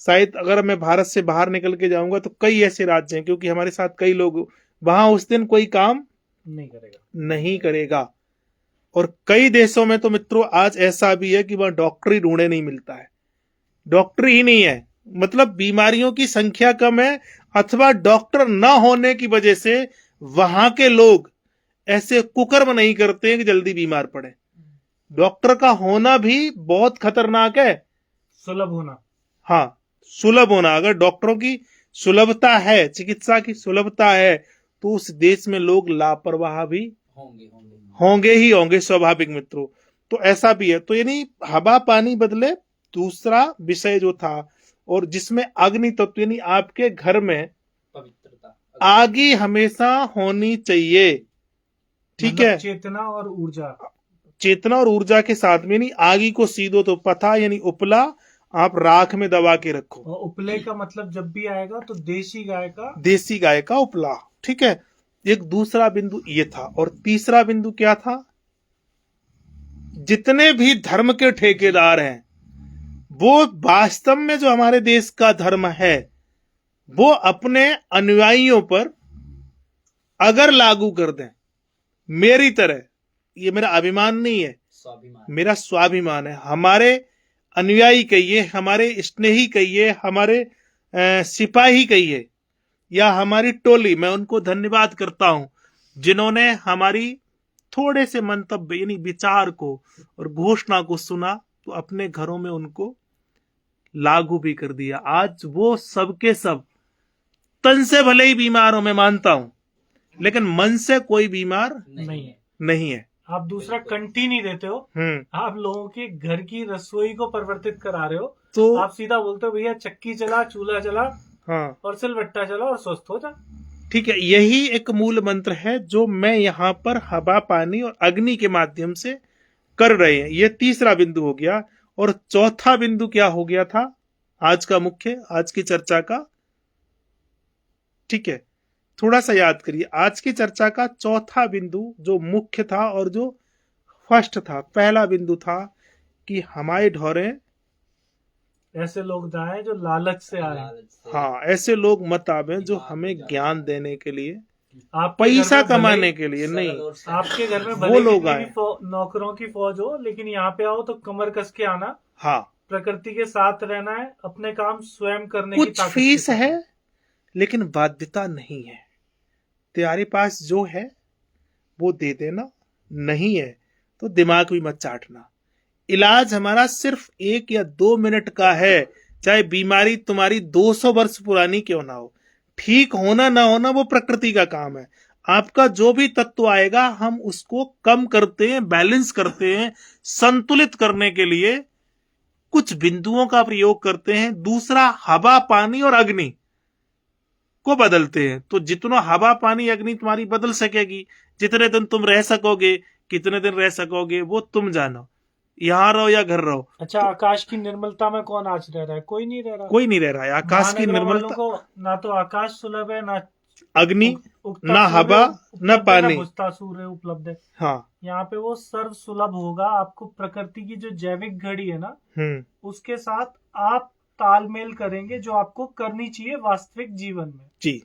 शायद अगर मैं भारत से बाहर निकल के जाऊंगा तो कई ऐसे राज्य हैं, क्योंकि हमारे साथ कई लोग, वहां उस दिन कोई काम नहीं करेगा। और कई देशों में तो मित्रों आज ऐसा भी है कि वहां डॉक्टर ही ढूंढे नहीं मिलता है, डॉक्टर ही नहीं है। मतलब बीमारियों की संख्या कम है, अथवा डॉक्टर न होने की वजह से वहां के लोग ऐसे कुकर्म नहीं करते हैं कि जल्दी बीमार पड़े। डॉक्टर का होना भी बहुत खतरनाक है, सुलभ होना। हाँ, सुलभ होना। अगर डॉक्टरों की सुलभता है, चिकित्सा की सुलभता है, तो उस देश में लोग लापरवाह भी होंगे ही होंगे, स्वाभाविक मित्रों। तो ऐसा भी है। तो यानी हवा पानी बदले दूसरा विषय जो था, और जिसमें अग्नि तत्व, यानी आपके घर में पवित्रता, आगी हमेशा होनी चाहिए। ठीक मतलब है, चेतना और ऊर्जा। चेतना और ऊर्जा के साथ में, नहीं आगी को सीधो तो पथा यानी उपला आप राख में दबा के रखो। और उपले का मतलब जब भी आएगा तो देशी गाय का उपला। ठीक है, एक दूसरा बिंदु ये था। और तीसरा बिंदु क्या था? जितने भी धर्म के ठेकेदार हैं, वो वास्तव में जो हमारे देश का धर्म है, वो अपने अनुयायियों पर अगर लागू कर दें, मेरी तरह, ये मेरा अभिमान नहीं है, मेरा स्वाभिमान है, हमारे अनुयायी कहिए, हमारे स्नेही कहिए, हमारे सिपाही कहिए, या हमारी टोली, मैं उनको धन्यवाद करता हूं जिन्होंने हमारी थोड़े से मंतव्य यानी विचार को और घोषणा को सुना, तो अपने घरों में उनको लागू भी कर दिया। आज वो सबके सब तन से भले ही बीमार हो, मैं मानता हूं, लेकिन मन से कोई बीमार नहीं है। आप दूसरा कंटी नहीं देते हो, आप लोगों के घर की रसोई को परिवर्तित करा रहे हो। तो आप सीधा बोलते हो भैया चक्की चला, चूल्हा चला, हाँ, और सिलबट्टा चला और स्वस्थ हो जा। ठीक है, यही एक मूल मंत्र है जो मैं यहाँ पर हवा पानी और अग्नि के माध्यम से कर रहे हैं। ये तीसरा बिंदु हो गया। और चौथा बिंदु क्या हो गया था आज का मुख्य, आज की चर्चा का? ठीक है, थोड़ा सा याद करिए। आज की चर्चा का चौथा बिंदु जो मुख्य था और जो फर्स्ट था, पहला बिंदु था कि हमारे ढोरे ऐसे लोग जाएं जो लालच से आए। हाँ, ऐसे लोग मत आवे जो हमें ज्ञान देने के लिए, पैसा कमाने के लिए नहीं। आपके घर में भले लोग नौकरों की फौज हो, लेकिन यहाँ पे आओ तो कमर कस के आना। हाँ, प्रकृति के साथ रहना है, अपने काम स्वयं करने की कुछ फीस है लेकिन बाध्यता नहीं है। तुम्हारे पास जो है वो दे देना, नहीं है तो दिमाग भी मत चाटना। इलाज हमारा सिर्फ 1 या 2 मिनट का है, चाहे बीमारी तुम्हारी 200 वर्ष पुरानी क्यों ना हो। ठीक होना ना होना वो प्रकृति का काम है। आपका जो भी तत्व आएगा हम उसको कम करते हैं, बैलेंस करते हैं, संतुलित करने के लिए कुछ बिंदुओं का प्रयोग करते हैं। दूसरा, हवा पानी और अग्नि को बदलते हैं। तो जितना हवा पानी अग्नि तुम्हारी बदल सकेगी, जितने दिन तुम रह सकोगे, कितने दिन रह सकोगे वो तुम जानो, यहाँ रहो या घर रहो। अच्छा, आकाश की निर्मलता में कौन आज रह रहा है? कोई नहीं रह रहा। कोई नहीं रह रहा है। आकाश की निर्मलता को ना तो आकाश सुलभ है, ना अग्नि, ना हवा, ना पानी, सूर्य उपलब्ध है। हाँ, यहाँ पे वो सर्व सुलभ होगा। आपको प्रकृति की जो जैविक घड़ी है ना, उसके साथ आप तालमेल करेंगे जो आपको करनी चाहिए वास्तविक जीवन में। जी,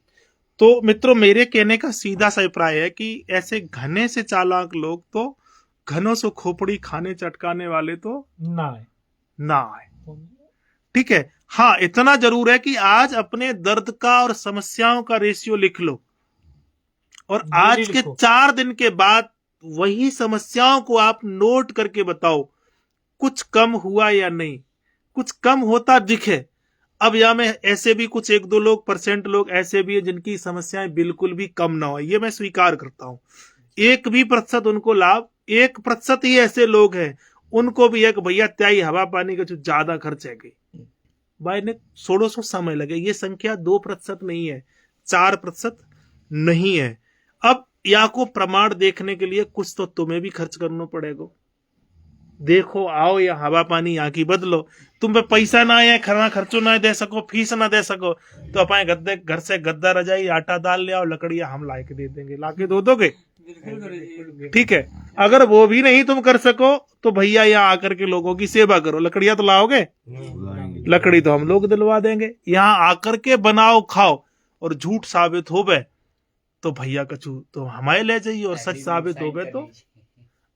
तो मित्रों मेरे कहने का सीधा सा अभिप्राय है कि ऐसे घने से चालाक लोग तो घनों से खोपड़ी खाने चटकाने वाले तो ना आए। ठीक है, हाँ, इतना जरूर है कि आज अपने दर्द का और समस्याओं का रेशियो लिख लो, और आज के 4 दिन के बाद वही समस्याओं को आप नोट करके बताओ कुछ कम हुआ या नहीं। कुछ कम होता दिखे। अब यहाँ में ऐसे भी कुछ 1-2 लोग % लोग ऐसे भी है जिनकी समस्याएं बिल्कुल भी कम ना हो, ये मैं स्वीकार करता हूँ। 1 भी % उनको लाभ, 1% ही ऐसे लोग हैं उनको भी एक भैया त्याई हवा पानी का जो ज्यादा खर्च है गई भाई ने 1600 समय लगे। ये संख्या 2% नहीं है, 4% नहीं है। अब या को प्रमाण देखने के लिए कुछ तो तुम्हें भी खर्च करना पड़ेगा। देखो आओ या हवा पानी यहाँ की बदलो। तुम पे पैसा ना आए, खरा खर्चो ना दे सको, फीस ना दे सको, तो अपने गद्दे घर से गद्दा रजाई आटा दाल ले आओ, लकड़ियां हम ला के दे देंगे, लाके दो दोगे? बिल्कुल गुरुजी। ठीक है। अगर वो भी नहीं तुम कर सको तो भैया यहाँ आकर के लोगों की सेवा करो, लकड़ियां तो लाओगे? लकड़ी तो हम लोग दिलवा देंगे, यहाँ आकर के बनाओ खाओ, और झूठ साबित हो गए तो भैया कछू तो हमारे ले जाइए, और सच साबित हो गए तो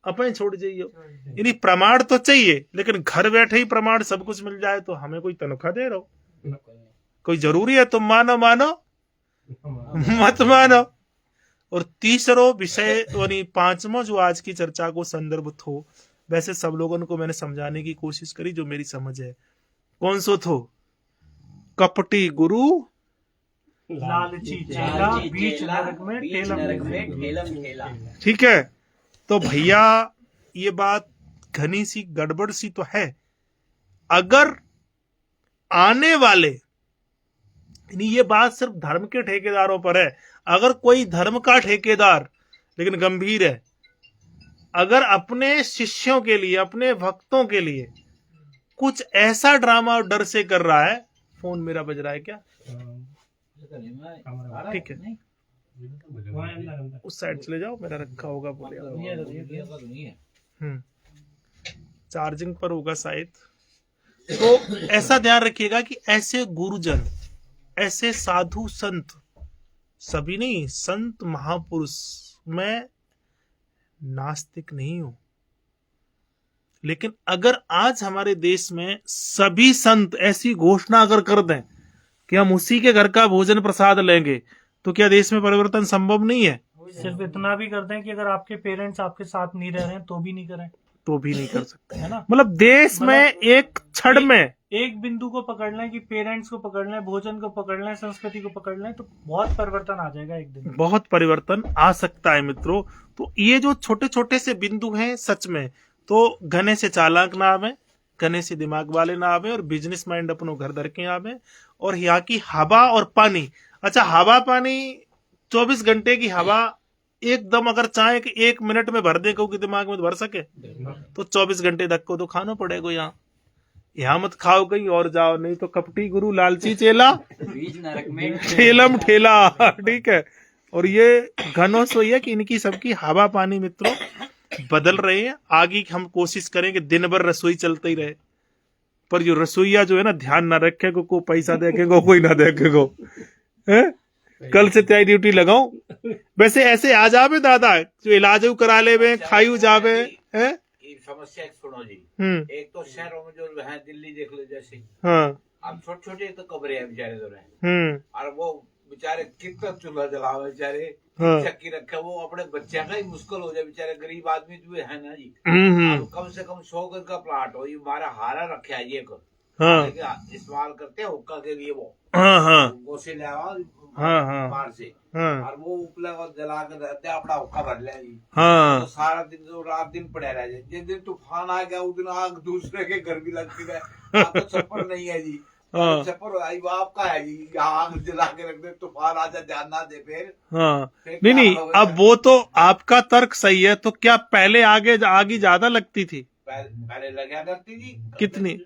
अपन छोड़ जाइए। यानी प्रमाण तो चाहिए, लेकिन घर बैठे ही प्रमाण सब कुछ मिल जाए तो हमें कोई तनख्वाह दे रहा हो? कोई जरूरी है तुम मानो मानो मत मानो। और तीसरो विषय यानी पांचवा जो आज की चर्चा को संदर्भ थो, वैसे सब लोगों को मैंने समझाने की कोशिश करी जो मेरी समझ है। कौन सो थो? कपटी गुरु लालची चेला बीच नरक में ठेलम ठेला। ठीक है। तो भैया ये बात घनी सी गड़बड़ सी तो है। अगर आने वाले, यानी ये बात सिर्फ धर्म के ठेकेदारों पर है, अगर कोई धर्म का ठेकेदार लेकिन गंभीर है, अगर अपने शिष्यों के लिए, अपने भक्तों के लिए कुछ ऐसा ड्रामा डर से कर रहा है, फोन मेरा बज रहा है क्या? ठीक है, उस साइड चले जाओ, मेरा रखा होगा बोले चार्जिंग पर होगा शायद। तो ऐसा ध्यान रखिएगा कि ऐसे गुरुजन, ऐसे साधु संत, सभी नहीं, संत महापुरुष, मैं नास्तिक नहीं हूं, लेकिन अगर आज हमारे देश में सभी संत ऐसी घोषणा अगर कर दें कि हम उसी के घर का भोजन प्रसाद लेंगे, तो क्या देश में परिवर्तन संभव नहीं है? सिर्फ इतना भी करते हैं कि अगर आपके पेरेंट्स आपके साथ नहीं रह रहे हैं तो भी नहीं करें, तो भी नहीं कर सकते, है ना? मतलब देश में एक क्षण में एक बिंदु को पकड़ लें कि पेरेंट्स को पकड़ लें, भोजन को पकड़ लें, संस्कृति को पकड़ लें, तो बहुत परिवर्तन आ जाएगा एक दिन। बहुत परिवर्तन आ सकता है मित्रों। तो ये जो छोटे छोटे से बिंदु हैं, सच में तो घने से चालाक ना आवे, घने से दिमाग वाले ना आवे, और बिजनेस माइंड अपनो घर धर के आवे। और यहाँ की हवा और पानी, अच्छा हवा पानी 24 घंटे की हवा एकदम अगर चाहे कि 1 मिनट में भर दे क्योंकि दिमाग में भर सके, तो 24 घंटे तक को तो खाना पड़ेगा। यहाँ मत खाओ, कहीं और जाओ, नहीं तो कपटी गुरु लालची चेला बीच नरक में ठेलम ठेला। ठीक है। और ये घनों सो है कि इनकी सबकी हवा पानी मित्रों बदल रहे हैं। आगे हम कोशिश करें कि दिन भर रसोई चलते ही रहे, पर जो रसोईया जो है ना, ध्यान ना रखे को पैसा देखेगा, कोई ना देखेगा। कल से तय ड्यूटी लगाओ। वैसे ऐसे आ जावे दादा, जो इलाज करा ले, खायू जावे है। समस्या सुनो जी, एक तो शहरों में जो है, दिल्ली देख लो जैसे, हाँ, अब छोटे छोटे तो कमरे हैं बेचारे तो रहे, और वो बेचारे कितना चूल्हा जलावे बेचारे, चक्की रखे, वो अपने बच्चे का ही मुश्किल हो जाए, बेचारे गरीब आदमी जो है ना जी। अब कम से कम 100 गज का प्लाट हो, ये हमारा हारा रखे है ये को, इस्तेमाल करते हैं हुक्का के लिए, वो गोसे ले बाहर से, और वो उपले जला कर रहते अपना हुक्का भर ले जी। तो सारा दिन तो रात दिन पड़े रह जाए। जिस दिन तूफान आ गया उस दिन आग दूसरे के घर भी लगती है। तो छप्पर नहीं है जी, छप्पर आपका है जी, आग जला के रख दे, तूफान आ जाए, ध्यान ना दे फिर। नहीं, अब वो तो आपका तर्क सही है। तो क्या पहले आगे आगे ज्यादा लगती थी? पहले लगा करती थी। कितनी?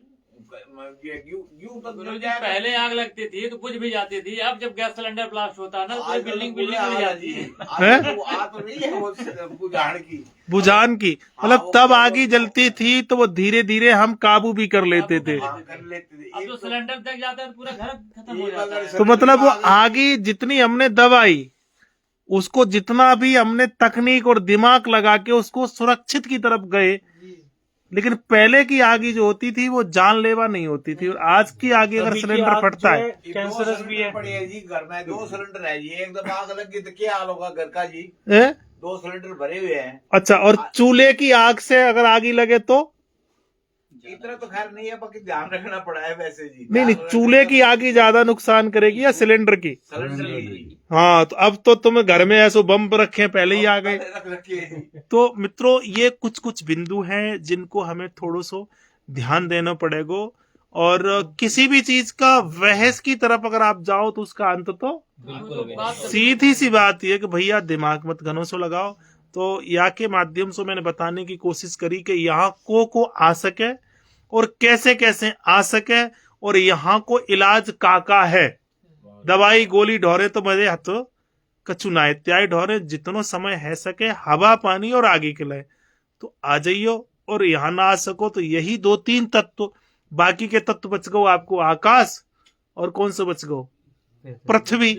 पहले आग लगती थी तो बुझ भी जाती थी। अब जब गैस सिलेंडर ब्लास्ट होता है ना, तो बिल्डिंग मिल जाती है। बुझान की मतलब तब आगे जलती थी तो वो धीरे धीरे हम काबू भी कर लेते थे। अब तो सिलेंडर तक जाता है तो पूरा घर खत्म हो जाता है। तो मतलब वो आगे जितनी हमने दवाई, उसको जितना भी हमने तकनीक और दिमाग लगा के उसको सुरक्षित की तरफ गए, लेकिन पहले की आगी जो होती थी वो जानलेवा नहीं होती थी। और आज की आगे अगर सिलेंडर फटता है, कैंसरस भी है। पड़ी है जी घर में, 2 सिलेंडर है जी, एकदम आग लग गई तो क्या हाल होगा घर का जी? 2 सिलेंडर भरे हुए हैं। अच्छा, और चूल्हे की आग से अगर आगी लगे तो? इतना तो खैर नहीं है, बाकी ध्यान रखना पड़ा है वैसे जी। नहीं, चूल्हे की आगी ज्यादा नुकसान करेगी या सिलेंडर की? सिलेंडर की। हाँ, तो अब तो तुम घर में ऐसे बम रखे पहले ही आ गए। तो मित्रों, ये कुछ कुछ बिंदु हैं जिनको हमें थोड़ा सो ध्यान देना पड़ेगा। और किसी भी चीज का बहस की तरफ अगर आप जाओ तो उसका अंत तो सीधी सी बात यह कि भैया दिमाग मत घनों से लगाओ, तो यहाँ के माध्यम से मैंने बताने की कोशिश करी कि यहाँ को आ सके और कैसे कैसे आ सके और यहाँ को इलाज का है। दवाई गोली ढोरे तो मजे हाथों कछु ना इत्यादि ढोरे जितनो समय है सके हवा पानी और आगे के लिए तो आ जाइयो, और यहाँ ना आ सको तो यही 2-3 तत्व, बाकी के तत्व बच गो आपको आकाश और कौन सा बच गो पृथ्वी।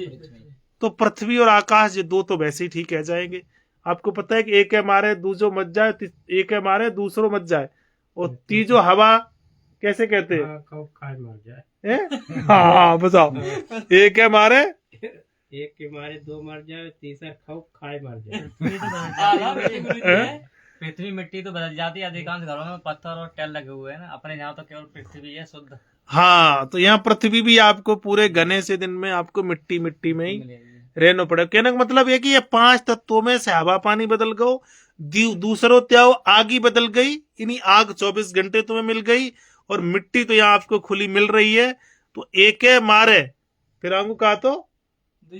तो पृथ्वी और आकाश ये 2 तो वैसे ही ठीक है जाएंगे। आपको पता है कि एक है मारे दूसरो मच जाए, एक है मारे दूसरो मच जाए, और तीजो हवा कैसे कहते हैं? खाए मर जाए। हाँ बताओ, एक है मारे एक के मारे 2 मर जाए, तीसरा खाए मर जाए। पृथ्वी मिट्टी तो बदल जाती है, अधिकांश घरों में पत्थर और टेल लगे हुए हैं ना, अपने यहाँ तो केवल पृथ्वी है शुद्ध। हाँ, तो यहाँ पृथ्वी भी आपको पूरे घने से दिन में आपको मिट्टी मिट्टी में ही रहना पड़ेगा। कहने का मतलब ये कि ये 5 तत्वों में से हवा पानी बदल गो, दूसरो त्याओ आग ही बदल गई, यानी आग 24 घंटे तुम्हें मिल गई, और मिट्टी तो यहाँ आपको खुली मिल रही है। तो एक है मारे फिर आंगू कहा तो 2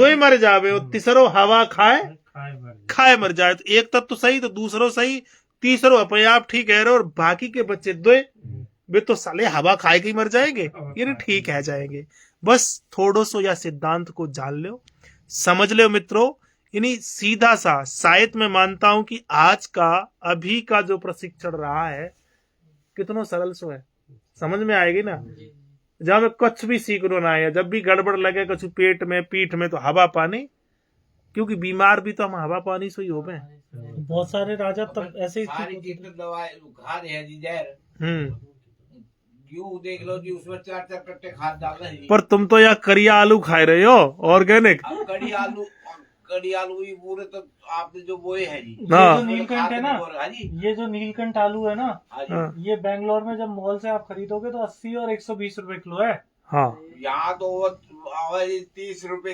ही मर जावे, और तीसरो हवा खाए मर जाए। तो एक तत्व सही तो दूसरो सही, तीसरो अपने आप ठीक है, और बाकी के बच्चे 2 वे तो साले हवा खाए के ही मर जाएंगे, ये ठीक है जाएंगे। बस थोड़ो सो या सिद्धांत को जान लो, समझ लो मित्रों। यानी सीधा सा शायद मैं मानता हूं कि आज का अभी का जो प्रशिक्षण रहा है कितनो सरल सो है, समझ में आएगी ना। जहां में कुछ भी सीखना ना है, जब भी गड़बड़ लगे कुछ पेट में पीठ में तो हवा पानी, क्योंकि बीमार भी तो हम हवा पानी से ही हो गए। बहुत सारे राजा तब ऐसे ही सारी चीजें दवाई खा रहे हैं जी, जहर यूं देख लो जी, उसमें 4-4 कट्टे खाद डाल रहे हैं। पर तुम तो यार करिया आलू खाए रहे हो ऑर्गेनिक। अब कड़ी आलू ही पूरे तो आपने जो बोए हैं जी। ये जो नीलकंठ है ना, हाँ जी, ये जो नीलकंठ आलू है ना, हाँ जी। ये बैंगलोर में जब मॉल से आप खरीदोगे तो 80 और 120 रुपए किलो है। हाँ यहाँ तो वो 30 रुपए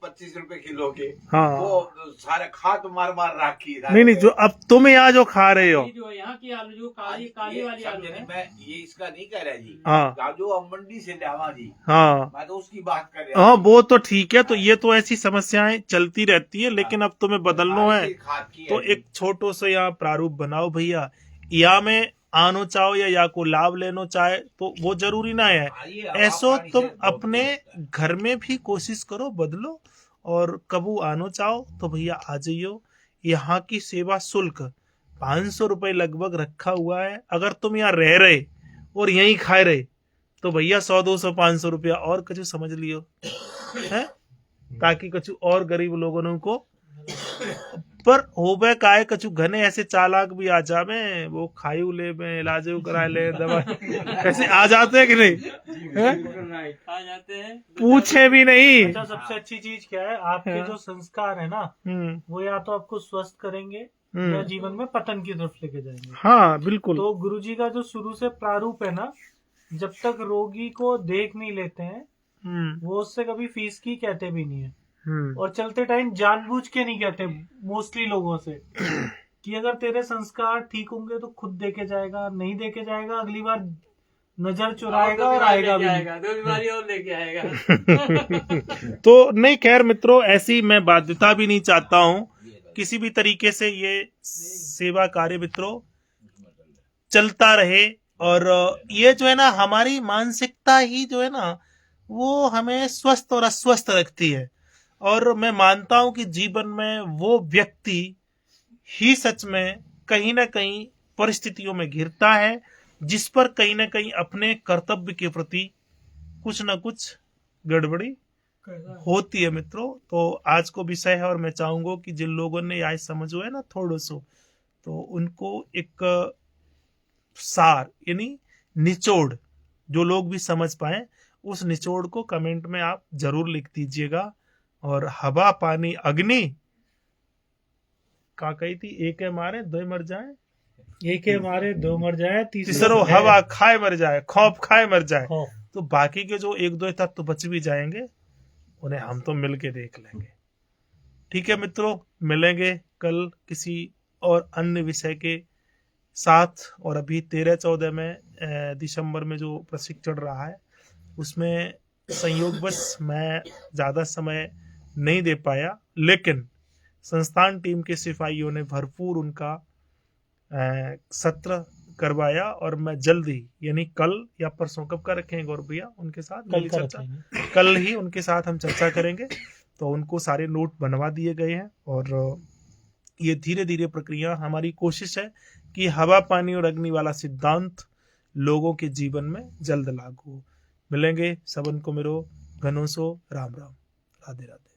25 रुपए किलो के, हाँ, वो सारे खाद मार राखी। नहीं जो अब तुम यहाँ जो खा रहे हो, जो यहाँ की आलू जो काली काली वाली आलू है, मैं ये इसका नहीं कह रहा जी। हाँ जो हम मंडी से लावा जी, हाँ मैं तो उसकी बात कर रहा हाँ, वो तो ठीक है। तो ये तो ऐसी समस्याएं चलती रहती है, लेकिन अब तुम्हें बदलना है तो एक छोटो से यहाँ प्रारूप बनाओ भैया। या में आनो चाहो या को लाभ लेनो चाहे तो वो जरूरी ना है। ऐसो तुम अपने घर में भी कोशिश करो बदलो, और कबू आनो चाहो तो भैया आ जाइयो। यहाँ की सेवा शुल्क 500 रुपए लगभग रखा हुआ है। अगर तुम यहाँ रह रहे और यहीं खाए रहे तो भैया 100 200 500 रुपया और कछु समझ लियो है, ताकि कछु और गरीब लोगों को पर होबे काय कछु घने ऐसे चालाक भी आ जावे, वो खायू ले में इलाज करा ले दवा ऐसे आ जाते हैं कि नहीं है? आ जाते हैं, पूछे भी नहीं। अच्छा, सबसे अच्छी चीज क्या है, आपके जो संस्कार है ना, वो या तो आपको स्वस्थ करेंगे या जीवन में पतन की तरफ लेके जाएंगे। हाँ बिल्कुल। तो गुरुजी का जो शुरू से प्रारूप है ना, जब तक रोगी को देख नहीं लेते हैं वो उससे कभी फीस की कहते भी नहीं है, और चलते टाइम जानबूझ के नहीं कहते मोस्टली लोगों से कि अगर तेरे संस्कार ठीक होंगे तो खुद देके जाएगा, नहीं देके जाएगा अगली बार नजर चुराएगा और आएगा भी नहीं। 2 बीमारी और लेके आएगा। तो नहीं, खैर मित्रों, ऐसी मैं बाध्यता भी नहीं चाहता हूँ किसी भी तरीके से। ये सेवा कार्य मित्रों चलता रहे, और ये जो है ना हमारी मानसिकता ही जो है ना वो हमें स्वस्थ और अस्वस्थ रखती है। और मैं मानता हूं कि जीवन में वो व्यक्ति ही सच में कहीं ना कहीं परिस्थितियों में घिरता है जिस पर कहीं ना कहीं अपने कर्तव्य के प्रति कुछ ना कुछ गड़बड़ी होती है मित्रों। तो आज को विषय है, और मैं चाहूंगा कि जिन लोगों ने आज समझो है ना थोड़ा सो, तो उनको एक सार यानी निचोड़, जो लोग भी समझ पाए उस निचोड़ को कमेंट में आप जरूर लिख दीजिएगा। और हवा पानी अग्नि का कही थी, एक है मारे 2 मर जाए, एक है मारे 2 मर जाए, तीसरो हवा खाए मर जाए, खौफ खाए मर जाए। तो बाकी के जो 1-2 तत्व तो बच भी जाएंगे, उन्हें हम तो मिलके देख लेंगे। ठीक है मित्रों, मिलेंगे कल किसी और अन्य विषय के साथ। और अभी 13-14 में दिसंबर में जो प्रशिक्षण रहा है उसमें संयोगवश मैं ज्यादा समय नहीं दे पाया, लेकिन संस्थान टीम के सिपाहियों ने भरपूर उनका सत्र करवाया और मैं जल्द ही यानी कल या परसों, कब का रखेंगे गौरव भैया उनके साथ मेरी चर्चा? कल ही उनके साथ हम चर्चा करेंगे। तो उनको सारे नोट बनवा दिए गए हैं और ये धीरे धीरे प्रक्रिया, हमारी कोशिश है कि हवा पानी और अग्नि वाला सिद्धांत लोगों के जीवन में जल्द लागू हो। मिलेंगे सबन को मेरो घनों सो राम राम, राधे राधे।